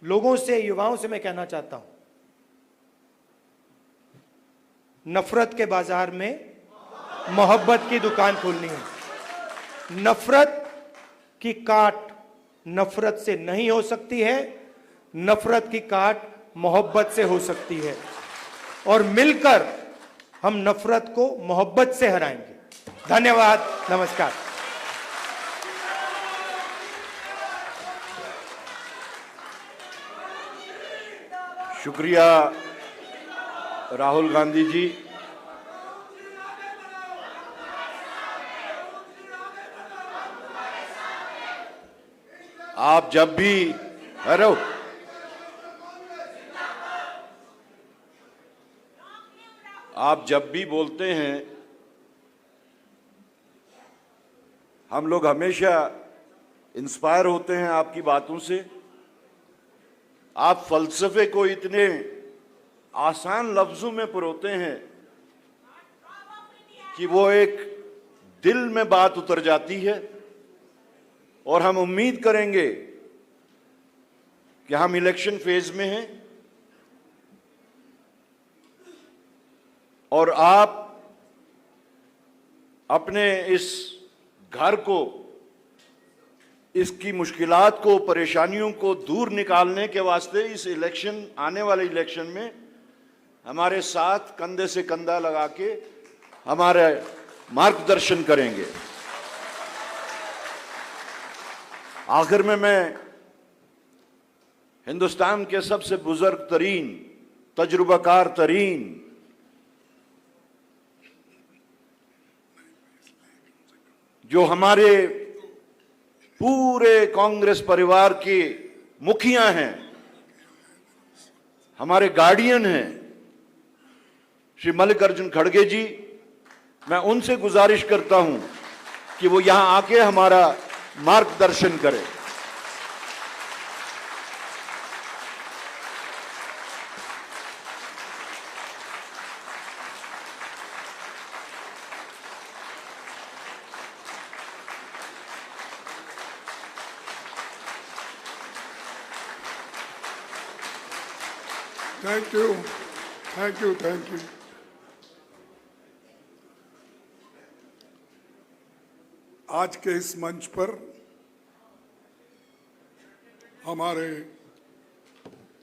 लोगों से, युवाओं से मैं कहना चाहता हूं, नफरत के बाजार में मोहब्बत की दुकान खोलनी है। नफरत की काट नफरत से नहीं हो सकती है, नफरत की काट मोहब्बत से हो सकती है, और मिलकर हम नफरत को मोहब्बत से हराएंगे। धन्यवाद, नमस्कार। शुक्रिया राहुल गांधी जी। आप जब भी, हेलो, आप जब भी बोलते हैं, हम लोग हमेशा इंस्पायर होते हैं आपकी बातों से। आप फलसफे को इतने आसान लफ्जों में परोते हैं कि वो एक दिल में बात उतर जाती है, और हम उम्मीद करेंगे कि हम इलेक्शन फेज में हैं और आप अपने इस घर को, इसकी मुश्किलात को, परेशानियों को दूर निकालने के वास्ते इस इलेक्शन, आने वाले इलेक्शन में हमारे साथ कंधे से कंधा लगा के हमारे मार्गदर्शन करेंगे। आखिर में मैं हिंदुस्तान के सबसे बुजुर्ग तरीन, तजुर्बाकार तरीन जो हमारे पूरे कांग्रेस परिवार के मुखिया हैं, हमारे गार्डियन हैं, श्री मल्लिकार्जुन खड़गे जी, मैं उनसे गुजारिश करता हूं कि वो यहां आके हमारा मार्गदर्शन करें। Thank you, thank you, thank you. आज के इस मंच पर हमारे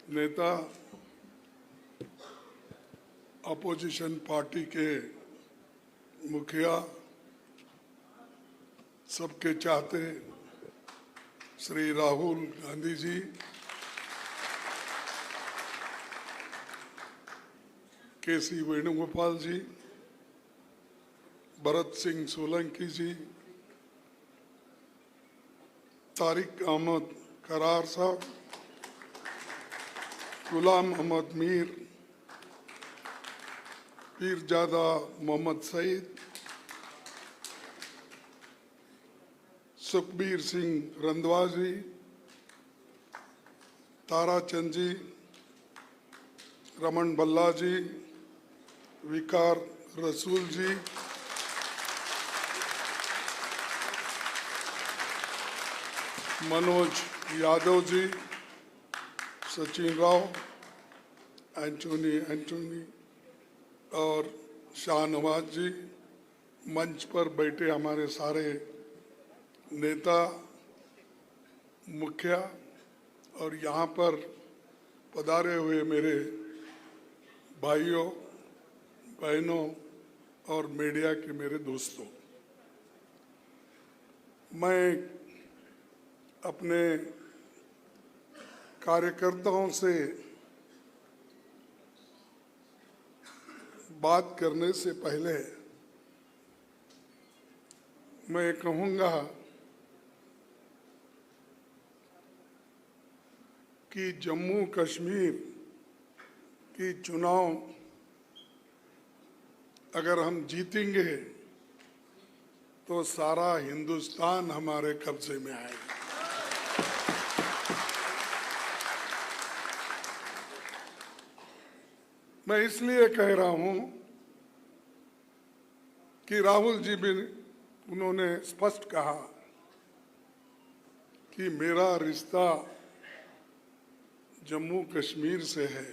नेता, अपोजिशन पार्टी के मुखिया, सबके चाहते श्री राहुल गांधी जी, केसी वेणुगोपाल जी, भरत सिंह सोलंकी जी, तारिक अहमद करार साहब, गुलाम अहमद मीर, पीरजादा मोहम्मद सईद, सुखबीर सिंह रंधवा जी, ताराचंद जी, रमन बल्ला जी, विकार रसूल जी, मनोज यादव जी, सचिन राव, एंटोनी और शाहनवाज जी, मंच पर बैठे हमारे सारे नेता, मुखिया और यहाँ पर पधारे हुए मेरे भाइयों, बहनों और मीडिया के मेरे दोस्तों, मैं अपने कार्यकर्ताओं से बात करने से पहले मैं कहूँगा कि जम्मू कश्मीर कि चुनाव अगर हम जीतेंगे तो सारा हिंदुस्तान हमारे कब्जे में आएगा। मैं इसलिए कह रहा हूं कि राहुल जी भी उन्होंने स्पष्ट कहा कि मेरा रिश्ता जम्मू कश्मीर से है।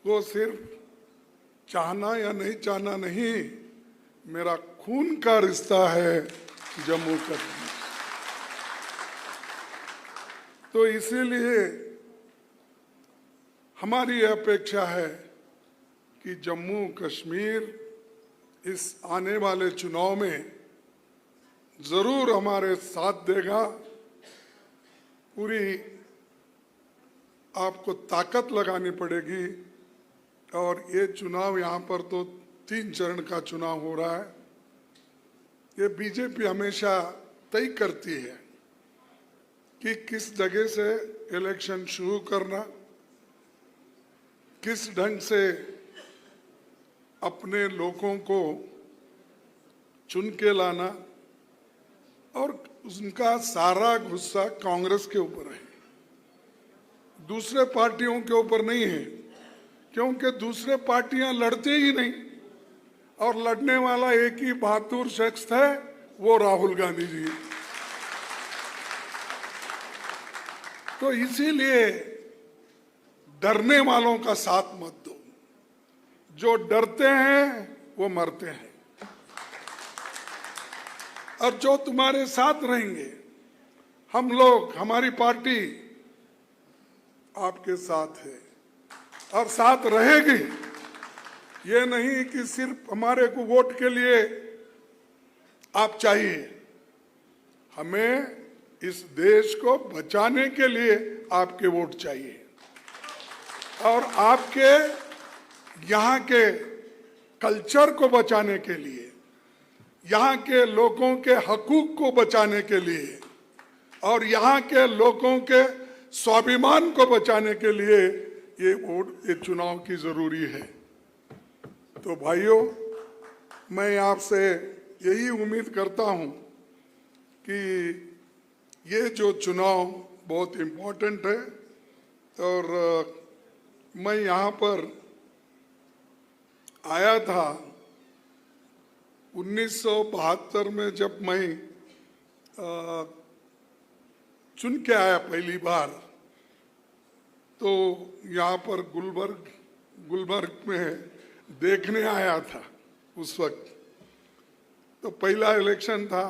वो सिर्फ चाहना या नहीं चाहना नहीं, मेरा खून का रिश्ता है जम्मू कश्मीर। तो इसीलिए हमारी अपेक्षा है कि जम्मू कश्मीर इस आने वाले चुनाव में जरूर हमारे साथ देगा। पूरी आपको ताकत लगानी पड़ेगी। और ये चुनाव यहाँ पर तो 3 चरण का चुनाव हो रहा है। ये बीजेपी हमेशा तय करती है कि किस जगह से इलेक्शन शुरू करना, किस ढंग से अपने लोगों को चुन के लाना, और उनका सारा गुस्सा कांग्रेस के ऊपर है, दूसरे पार्टियों के ऊपर नहीं है, क्योंकि दूसरे पार्टियां लड़ते ही नहीं और लड़ने वाला एक ही बहादुर शख्स है, वो राहुल गांधी जी। तो इसीलिए डरने वालों का साथ मत दो। जो डरते हैं वो मरते हैं, और जो तुम्हारे साथ रहेंगे, हम लोग, हमारी पार्टी आपके साथ है और साथ रहेगी। ये नहीं कि सिर्फ हमारे को वोट के लिए आप चाहिए, हमें इस देश को बचाने के लिए आपके वोट चाहिए, और आपके यहाँ के कल्चर को बचाने के लिए, यहाँ के लोगों के हकूक को बचाने के लिए, और यहाँ के लोगों के स्वाभिमान को बचाने के लिए ये वोट, ये चुनाव की जरूरी है। तो भाइयों, मैं आपसे यही उम्मीद करता हूं कि ये जो चुनाव बहुत इम्पोर्टेंट है, और मैं यहाँ पर आया था 1972 में, जब मैं चुन के आया पहली बार, तो यहाँ पर गुलबर्ग में देखने आया था उस वक्त। तो पहला इलेक्शन था,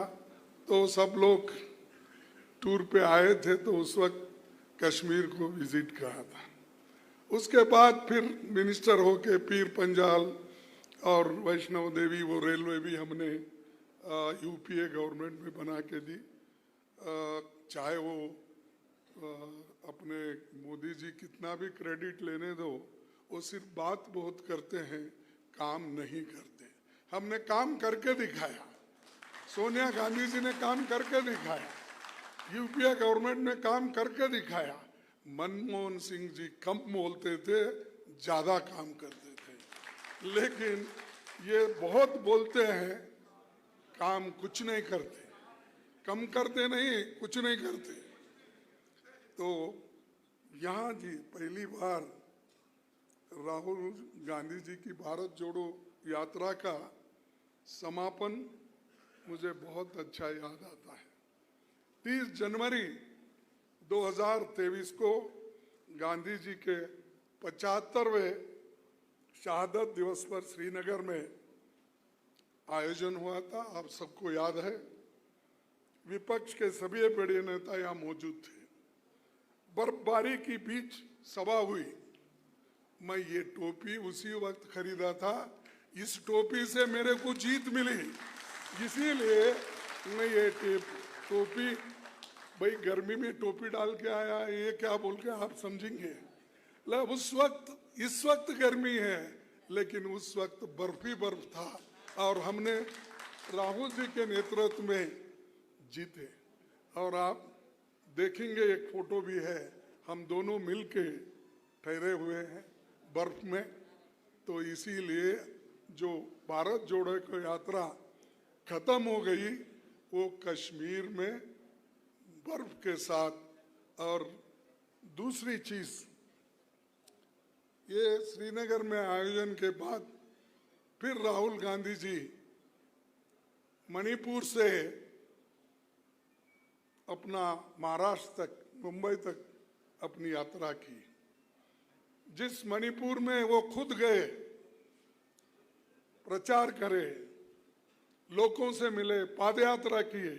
तो सब लोग टूर पे आए थे, तो उस वक्त कश्मीर को विजिट करा था। उसके बाद फिर मिनिस्टर होके पीर पंजाल और वैष्णव देवी, वो रेलवे भी हमने यूपीए गवर्नमेंट में बना के दी। चाहे वो अपने मोदी जी कितना भी क्रेडिट लेने दो, वो सिर्फ बात बहुत करते हैं, काम नहीं करते। हमने काम करके दिखाया, सोनिया गांधी जी ने काम करके दिखाया, यूपीए गवर्नमेंट ने काम करके दिखाया। मनमोहन सिंह जी कम बोलते थे, ज्यादा काम करते थे, लेकिन ये बहुत बोलते हैं, काम कुछ नहीं करते, कम करते नहीं, कुछ नहीं करते। तो यहाँ जी पहली बार राहुल गांधी जी की भारत जोड़ो यात्रा का समापन मुझे बहुत अच्छा याद आता है। 30 जनवरी 2023 को गांधी जी के 75वें शहादत दिवस पर श्रीनगर में आयोजन हुआ था, आप सबको याद है। विपक्ष के सभी बड़े नेता यहाँ मौजूद थे। बर्फबारी के बीच सभा हुई। मैं ये टोपी उसी वक्त खरीदा था, इस टोपी से मेरे को जीत मिली, इसीलिए मैं ये टोपी, भाई गर्मी में टोपी डाल के आया, ये क्या बोल के आप समझेंगे। उस वक्त, इस वक्त गर्मी है, लेकिन उस वक्त बर्फ ही बर्फ था, और हमने राहुल जी के नेतृत्व में जीते। और आप देखेंगे एक फोटो भी है, हम दोनों मिलके ठहरे हुए हैं, बर्फ में। तो इसीलिए जो भारत जोड़ो को यात्रा खत्म हो गई, वो कश्मीर में बर्फ के साथ। और दूसरी चीज, ये श्रीनगर में आयोजन के बाद फिर राहुल गांधी जी मणिपुर से अपना महाराष्ट्र तक, मुंबई तक अपनी यात्रा की। जिस मणिपुर में वो खुद गए, प्रचार करे, लोगों से मिले, पादयात्रा किए,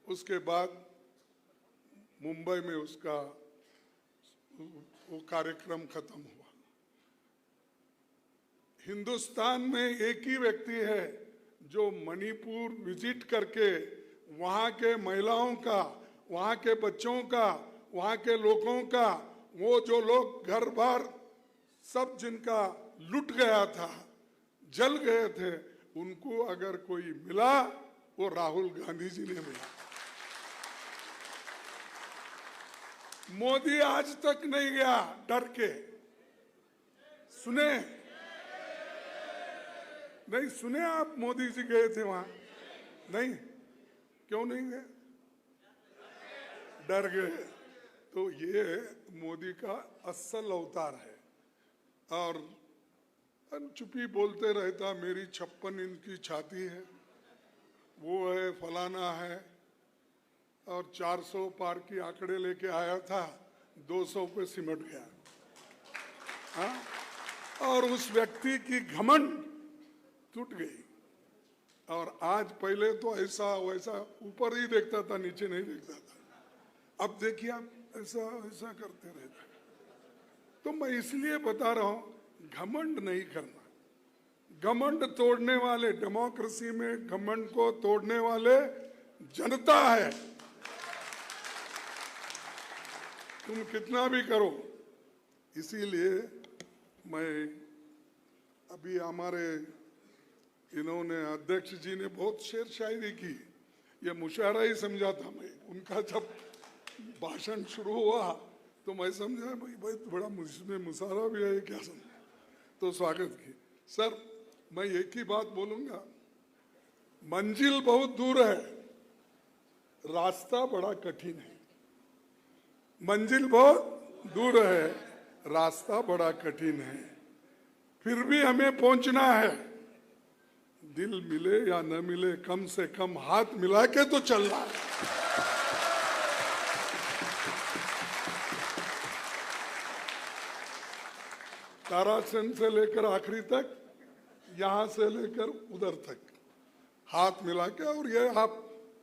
उसके बाद मुंबई में उसका वो कार्यक्रम खत्म हुआ। हिंदुस्तान में एक ही व्यक्ति है जो मणिपुर विजिट करके वहाँ के महिलाओं का, वहाँ के बच्चों का, वहाँ के लोगों का, वो जो लोग घर बार सब जिनका लुट गया था, जल गए थे, उनको अगर कोई मिला वो राहुल गांधी जी ने मिला। मोदी आज तक नहीं गया डर के। सुने नहीं? सुने आप मोदी जी गए थे वहां? नहीं? क्यों नहीं गए? डर गए। तो ये मोदी का असल अवतार है। और चुप्पी बोलते रहता, मेरी 56 इंच की छाती है, वो है, फलाना है, और 400 पार की आंकड़े लेके आया था, 200 पे सिमट गया। हाँ? और उस व्यक्ति की घमंड टूट गई। और आज, पहले तो ऐसा वैसा ऊपर ही देखता था, नीचे नहीं देखता था। अब देखिए आप ऐसा ऐसा करते रहते। तो मैं इसलिए बता रहा हूं, घमंड नहीं करना। घमंड तोड़ने वाले, डेमोक्रेसी में घमंड को तोड़ने वाले जनता है। तुम कितना भी करो। इसीलिए मैं अभी हमारे इन्होंने अध्यक्ष जी ने बहुत शेर शायरी की, ये मुशायरा ही समझा था मैं। उनका जब भाषण शुरू हुआ तो मैं समझा भाई तो बड़ा इसमें मुशायरा भी है क्या, समझा तो स्वागत की। सर मैं एक ही बात बोलूंगा, मंजिल बहुत दूर है, रास्ता बड़ा कठिन है। मंजिल बहुत दूर है, रास्ता बड़ा कठिन है, फिर भी हमें पहुंचना है। दिल मिले या न मिले, कम से कम हाथ मिला के तो चलना है। तारासन से लेकर आखिरी तक, यहां से लेकर उधर तक हाथ मिला के। और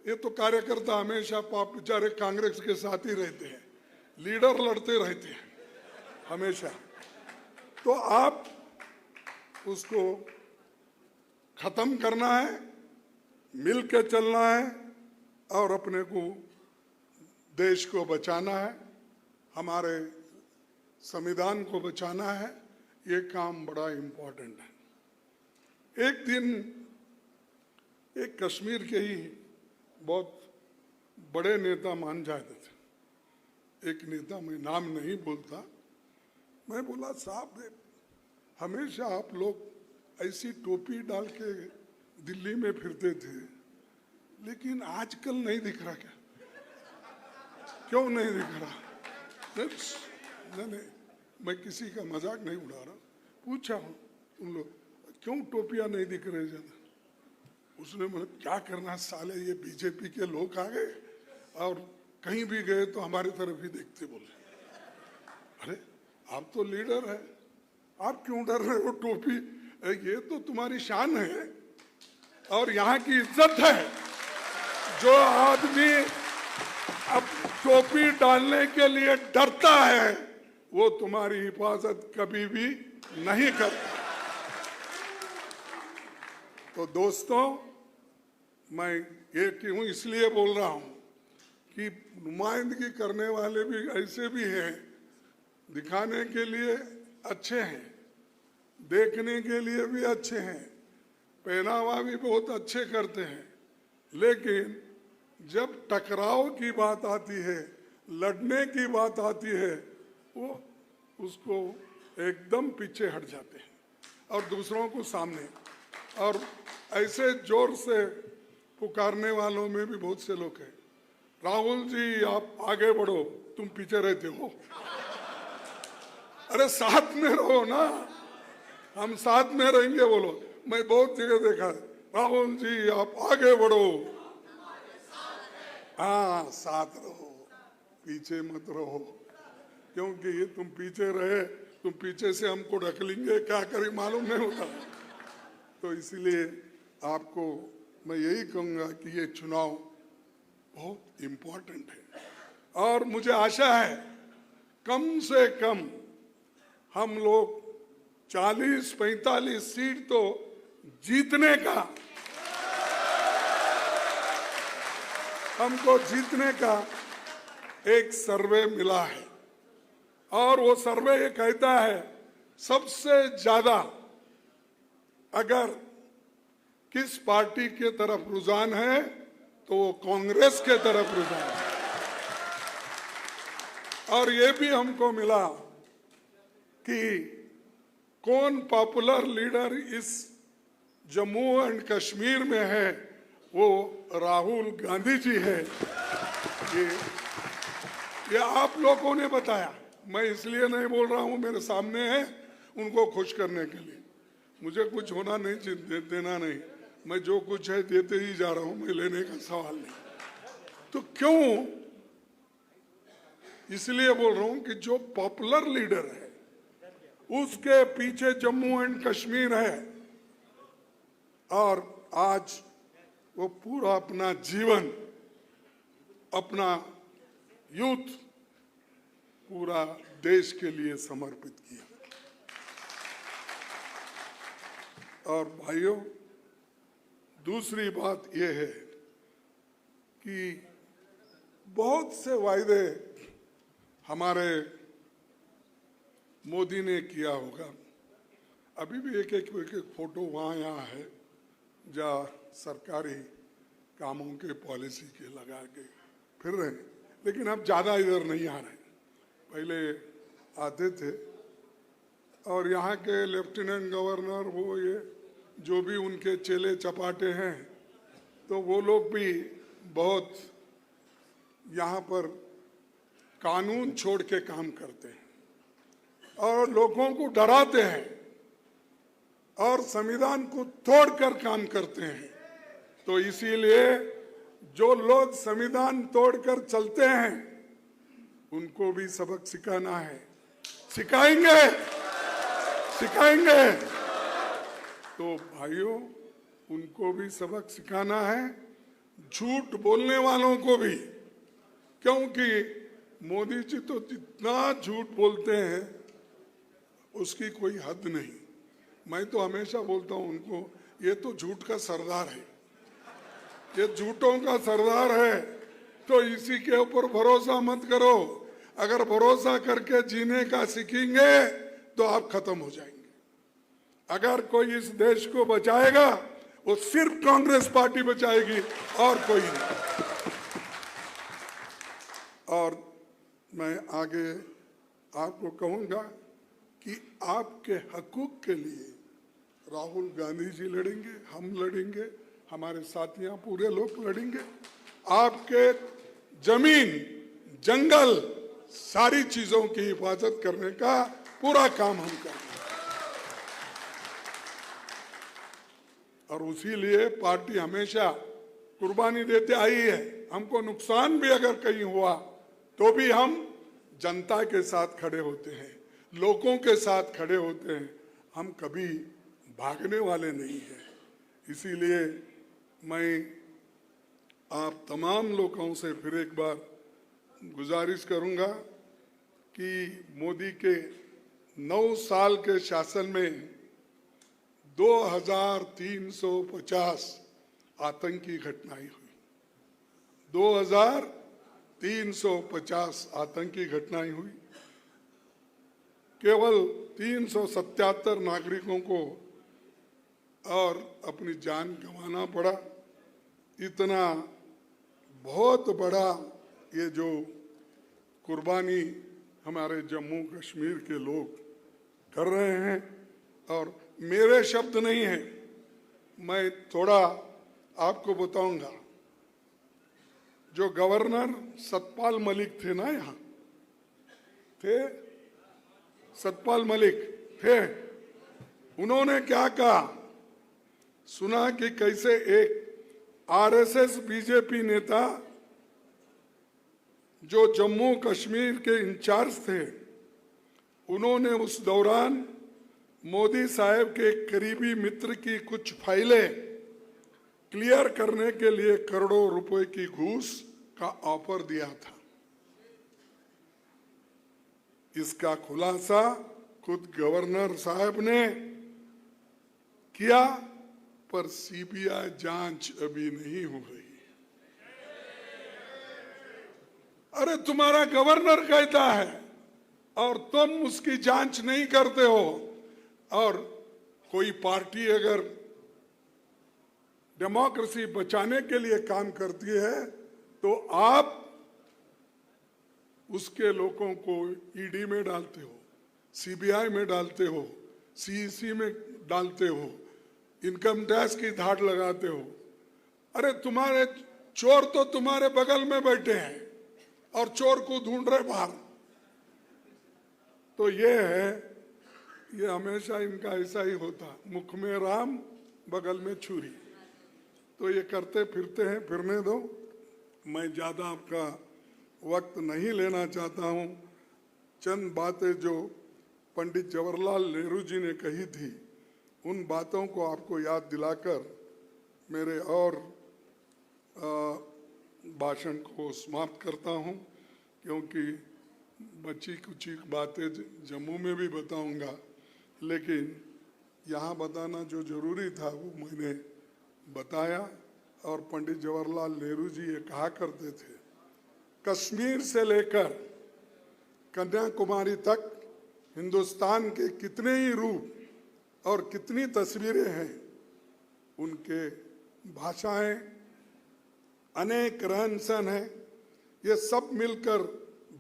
ये तो कार्यकर्ता हमेशा आप बेचारे कांग्रेस के साथ ही रहते हैं, लीडर लड़ते रहते हैं हमेशा। तो आप उसको खत्म करना है, मिल के चलना है, और अपने को, देश को बचाना है, हमारे संविधान को बचाना है। ये काम बड़ा इम्पोर्टेंट है। एक दिन एक कश्मीर के ही बहुत बड़े नेता मान जाते थे, एक नेता, मैं नाम नहीं बोलता, मैं बोला साहब हमेशा आप लोग ऐसी टोपी डाल के दिल्ली में फिरते थे, लेकिन आजकल नहीं दिख रहा क्या? क्यों नहीं दिख रहा? नहीं, मैं किसी का मजाक नहीं उड़ा रहा, पूछा हूँ उन लोग क्यों टोपियां नहीं दिख रहे ज्यादा? उसने बोला क्या करना साले, ये बीजेपी के लोग आ गए और कहीं भी गए तो हमारी तरफ ही देखते। बोले अरे आप तो लीडर है, आप क्यों डर रहे हो? टोपी ये तो तुम्हारी शान है और यहाँ की इज्जत है। जो आदमी अब टोपी डालने के लिए डरता है वो तुम्हारी हिफाजत कभी भी नहीं करता। तो दोस्तों, मैं ये क्यों इसलिए बोल रहा हूं कि नुमाइंदगी करने वाले भी ऐसे भी हैं, दिखाने के लिए अच्छे हैं, देखने के लिए भी अच्छे हैं, पहनावा भी बहुत अच्छे करते हैं, लेकिन जब टकराव की बात आती है, लड़ने की बात आती है, वो उसको एकदम पीछे हट जाते हैं और दूसरों को सामने, और ऐसे जोर से पुकारने वालों में भी बहुत से लोग हैं। राहुल जी आप आगे बढ़ो, तुम पीछे रहते हो। अरे साथ में रहो ना, हम साथ में रहेंगे बोलो। मैं बहुत जगह देखा है, राहुल जी आप आगे बढ़ो, हाँ साथ रहो, पीछे मत रहो, क्योंकि ये तुम पीछे रहे, तुम पीछे से हमको ढकलेंगे, क्या करें मालूम नहीं होता। तो इसीलिए आपको मैं यही कहूंगा कि ये चुनाव बहुत इम्पोर्टेंट है और मुझे आशा है कम से कम हम लोग 40-45 सीट तो जीतने का, हमको जीतने का एक सर्वे मिला है और वो सर्वे ये कहता है सबसे ज्यादा अगर किस पार्टी के तरफ रुझान है तो वो कांग्रेस के तरफ रुझान है। और ये भी हमको मिला कि कौन पॉपुलर लीडर इस जम्मू एंड कश्मीर में है, वो राहुल गांधी जी है। ये आप लोगों ने बताया, मैं इसलिए नहीं बोल रहा हूं, मेरे सामने है, उनको खुश करने के लिए। मुझे कुछ होना नहीं, देना नहीं, मैं जो कुछ है देते ही जा रहा हूं, मैं लेने का सवाल नहीं। तो क्यों इसलिए बोल रहा हूं कि जो पॉपुलर लीडर है उसके पीछे जम्मू एंड कश्मीर है और आज वो पूरा अपना जीवन, अपना यूथ पूरा देश के लिए समर्पित किया। और भाइयों, दूसरी बात यह है कि बहुत से वायदे हमारे मोदी ने किया होगा। अभी भी एक एक फोटो वहाँ यहाँ है जहाँ सरकारी कामों के पॉलिसी के लगा के फिर रहे, लेकिन अब ज़्यादा इधर नहीं आ रहे, पहले आते थे। और यहाँ के लेफ्टिनेंट गवर्नर वो ये जो भी उनके चेले चपाटे हैं, तो वो लोग भी बहुत यहाँ पर कानून छोड़ के काम करते हैं और लोगों को डराते हैं और संविधान को तोड़कर काम करते हैं। तो इसीलिए जो लोग संविधान तोड़कर चलते हैं उनको भी सबक सिखाना है, सिखाएंगे सिखाएंगे। तो भाइयों, उनको भी सबक सिखाना है, झूठ बोलने वालों को भी, क्योंकि मोदी जी तो जितना झूठ बोलते हैं उसकी कोई हद नहीं। मैं तो हमेशा बोलता हूं उनको, ये तो झूठ का सरदार है, ये झूठों का सरदार है। तो इसी के ऊपर भरोसा मत करो। अगर भरोसा करके जीने का सीखेंगे तो आप खत्म हो जाएंगे। अगर कोई इस देश को बचाएगा वो सिर्फ कांग्रेस पार्टी बचाएगी और कोई नहीं। और मैं आगे आपको कहूंगा कि आपके हकूक के लिए राहुल गांधी जी लड़ेंगे, हम लड़ेंगे, हमारे साथियां पूरे लोग लड़ेंगे। आपके जमीन, जंगल, सारी चीजों की हिफाजत करने का पूरा काम हम करेंगे। और उसी लिए पार्टी हमेशा कुर्बानी देते आई है। हमको नुकसान भी अगर कहीं हुआ तो भी हम जनता के साथ खड़े होते हैं, लोगों के साथ खड़े होते हैं, हम कभी भागने वाले नहीं हैं। इसीलिए मैं आप तमाम लोगों से फिर एक बार गुजारिश करूंगा कि मोदी के 9 साल के शासन में 2350 आतंकी घटनाएं हुई। 2350 आतंकी घटनाएं हुई। केवल 377 नागरिकों को और अपनी जान गंवाना पड़ा। इतना बहुत बड़ा ये जो कुर्बानी हमारे जम्मू कश्मीर के लोग कर रहे हैं। और मेरे शब्द नहीं है, मैं थोड़ा आपको बताऊंगा। जो गवर्नर सतपाल मलिक थे ना, यहाँ थे सतपाल मलिक थे, उन्होंने क्या कहा सुना कि कैसे एक आरएसएस बीजेपी नेता जो जम्मू कश्मीर के इंचार्ज थे, उन्होंने उस दौरान मोदी साहब के करीबी मित्र की कुछ फाइलें क्लियर करने के लिए करोड़ों रुपए की घूस का ऑफर दिया था। इसका खुलासा खुद गवर्नर साहब ने किया, पर सीबीआई जांच अभी नहीं हो रही। अरे तुम्हारा गवर्नर कहता है और तुम उसकी जांच नहीं करते हो। और कोई पार्टी अगर डेमोक्रेसी बचाने के लिए काम करती है तो आप उसके लोगों को ईडी में डालते हो, सीबीआई में डालते हो, सीईसी में डालते हो, इनकम टैक्स की धाड़ लगाते हो। अरे तुम्हारे चोर तो तुम्हारे बगल में बैठे हैं और चोर को ढूंढ रहे बाहर। तो ये है, ये हमेशा इनका ऐसा ही होता, मुख में राम बगल में छुरी। तो ये करते फिरते हैं, फिरने दो। मैं ज्यादा आपका वक्त नहीं लेना चाहता हूं। चंद बातें जो पंडित जवाहरलाल नेहरू जी ने कही थी, उन बातों को आपको याद दिलाकर मेरे और भाषण को समाप्त करता हूं, क्योंकि बची कुछ बातें जम्मू में भी बताऊंगा, लेकिन यहाँ बताना जो जरूरी था वो मैंने बताया। और पंडित जवाहरलाल नेहरू जी ये कहा करते थे, कश्मीर से लेकर कन्याकुमारी तक हिंदुस्तान के कितने ही रूप और कितनी तस्वीरें हैं, उनके भाषाएं, अनेक रहन सहन है, ये सब मिलकर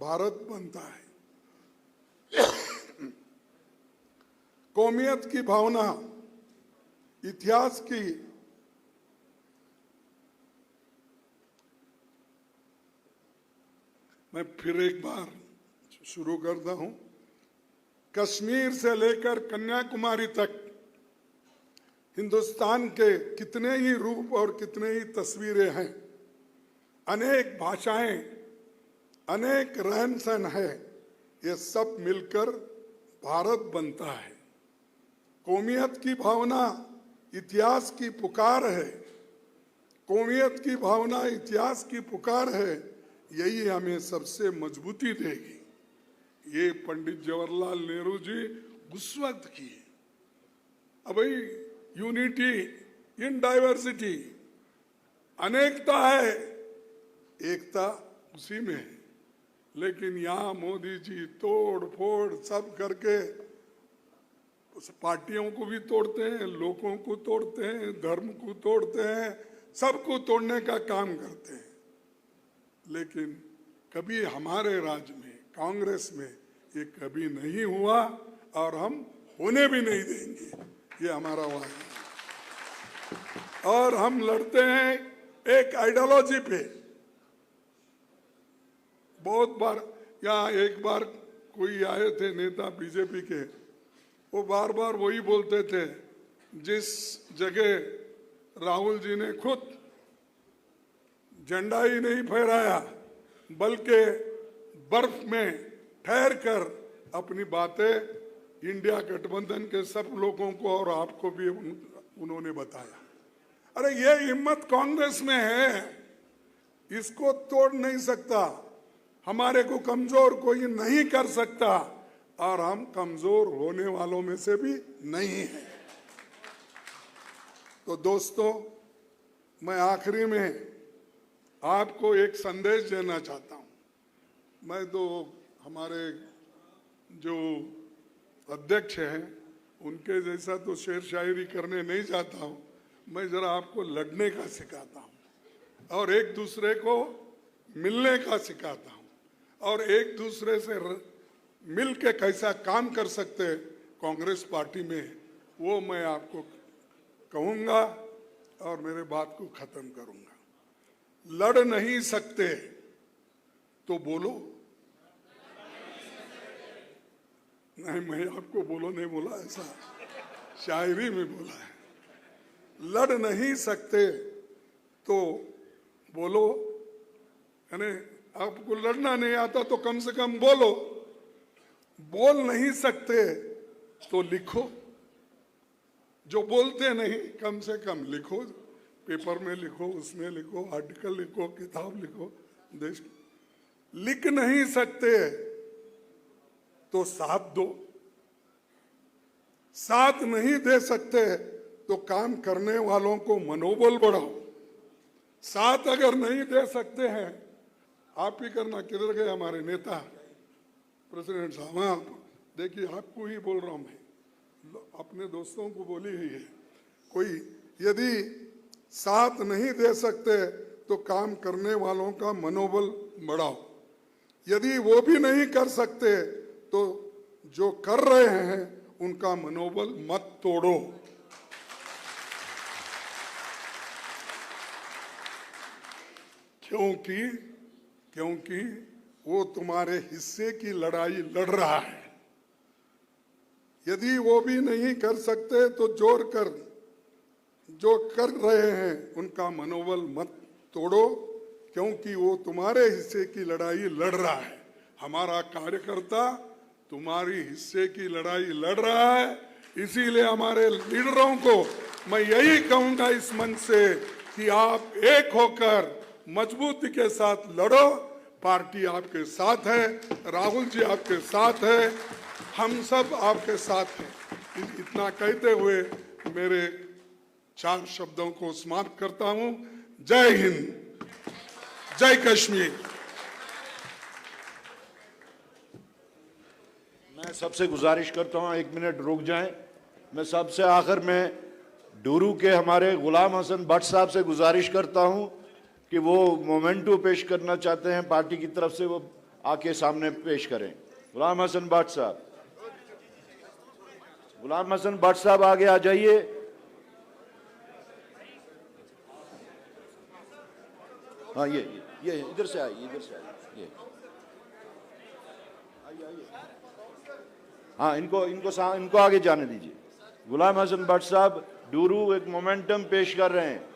भारत बनता है। कौमियत की भावना, इतिहास की मैं फिर एक बार शुरू करता हूं। कश्मीर से लेकर कन्याकुमारी तक हिंदुस्तान के कितने ही रूप और कितने ही तस्वीरें हैं, अनेक भाषाएं, अनेक रहन सहन है, ये सब मिलकर भारत बनता है। कौमियत की भावना इतिहास की पुकार है, कौमियत की भावना इतिहास की पुकार है, यही हमें सबसे मजबूती देगी। ये पंडित जवाहरलाल नेहरू जी उस वक्त किए। अब भाई यूनिटी इन डाइवर्सिटी, अनेकता है, एकता उसी में है। लेकिन यहाँ मोदी जी तोड़ फोड़ सब करके पार्टियों को भी तोड़ते हैं, लोगों को तोड़ते हैं, धर्म को तोड़ते हैं, सबको तोड़ने का काम करते हैं। लेकिन कभी हमारे राज्य में, कांग्रेस में ये कभी नहीं हुआ और हम होने भी नहीं देंगे, ये हमारा वादा है। और हम लड़ते हैं एक आइडियोलॉजी पे। बहुत बार यहाँ एक बार कोई आए थे नेता बीजेपी के, वो बार बार वही बोलते थे, जिस जगह राहुल जी ने खुद झंडा ही नहीं फहराया बल्कि बर्फ में ठहर कर अपनी बातें इंडिया गठबंधन के सब लोगों को और आपको भी उन्होंने बताया। अरे ये हिम्मत कांग्रेस में है, इसको तोड़ नहीं सकता, हमारे को कमजोर कोई नहीं कर सकता और हम कमजोर होने वालों में से भी नहीं हैं। तो दोस्तों, मैं आखिरी में आपको एक संदेश देना चाहता हूं। मैं तो हमारे जो अध्यक्ष हैं उनके जैसा तो शेर शायरी करने नहीं जाता हूं, मैं जरा आपको लड़ने का सिखाता हूं और एक दूसरे को मिलने का सिखाता हूं और एक दूसरे से मिल के कैसा काम कर सकते कांग्रेस पार्टी में, वो मैं आपको कहूंगा और मेरे बात को खत्म करूंगा। लड़ नहीं सकते तो बोलो। नहीं, मैं आपको बोलो नहीं बोला, ऐसा शायरी में बोला है। लड़ नहीं सकते तो बोलो, यानी आपको लड़ना नहीं आता तो कम से कम बोलो। बोल नहीं सकते तो लिखो, जो बोलते नहीं कम से कम लिखो, पेपर में लिखो, उसमें लिखो, आर्टिकल लिखो, किताब लिखो। देश लिख नहीं सकते तो साथ दो, साथ नहीं दे सकते तो काम करने वालों को मनोबल बढ़ाओ। साथ अगर नहीं दे सकते हैं, आप ही करना। किधर गए हमारे नेता प्रेसिडेंट साहब? आप देखिए, आपको ही बोल रहा हूं मैं, अपने दोस्तों को बोली ही है। कोई यदि साथ नहीं दे सकते तो काम करने वालों का मनोबल बढ़ाओ। यदि वो भी नहीं कर सकते तो जो कर रहे हैं उनका मनोबल मत तोड़ो। क्योंकि वो तुम्हारे हिस्से की लड़ाई लड़ रहा है। यदि वो भी नहीं कर सकते तो जोर कर, जो कर रहे हैं उनका मनोबल मत तोड़ो, क्योंकि वो तुम्हारे हिस्से की लड़ाई लड़ रहा है। हमारा कार्यकर्ता तुम्हारी हिस्से की लड़ाई लड़ रहा है। इसीलिए हमारे लीडरों को मैं यही कहूंगा इस मंच से कि आप एक होकर मजबूती के साथ लड़ो। पार्टी आपके साथ है, राहुल जी आपके साथ है, हम सब आपके साथ हैं। इतना कहते हुए मेरे 4 शब्दों को समाप्त करता हूं। जय हिंद, जय कश्मीर। मैं सबसे गुजारिश करता हूं 1 मिनट रुक जाएं। मैं सबसे आखिर में डूरू के हमारे गुलाम हसन भट्ट साहब से गुजारिश करता हूं कि वो मोमेंटो पेश करना चाहते हैं पार्टी की तरफ से, वो आके सामने पेश करें। गुलाम हसन भट्ट साहब, गुलाम हसन भट्ट साहब आगे आ जाइए। हाँ, ये इधर से आइए, इधर से आइए। आइए। हाँ, इनको आगे जाने दीजिए। गुलाम हसन भट्ट साहब डूरू एक मोमेंटम पेश कर रहे हैं।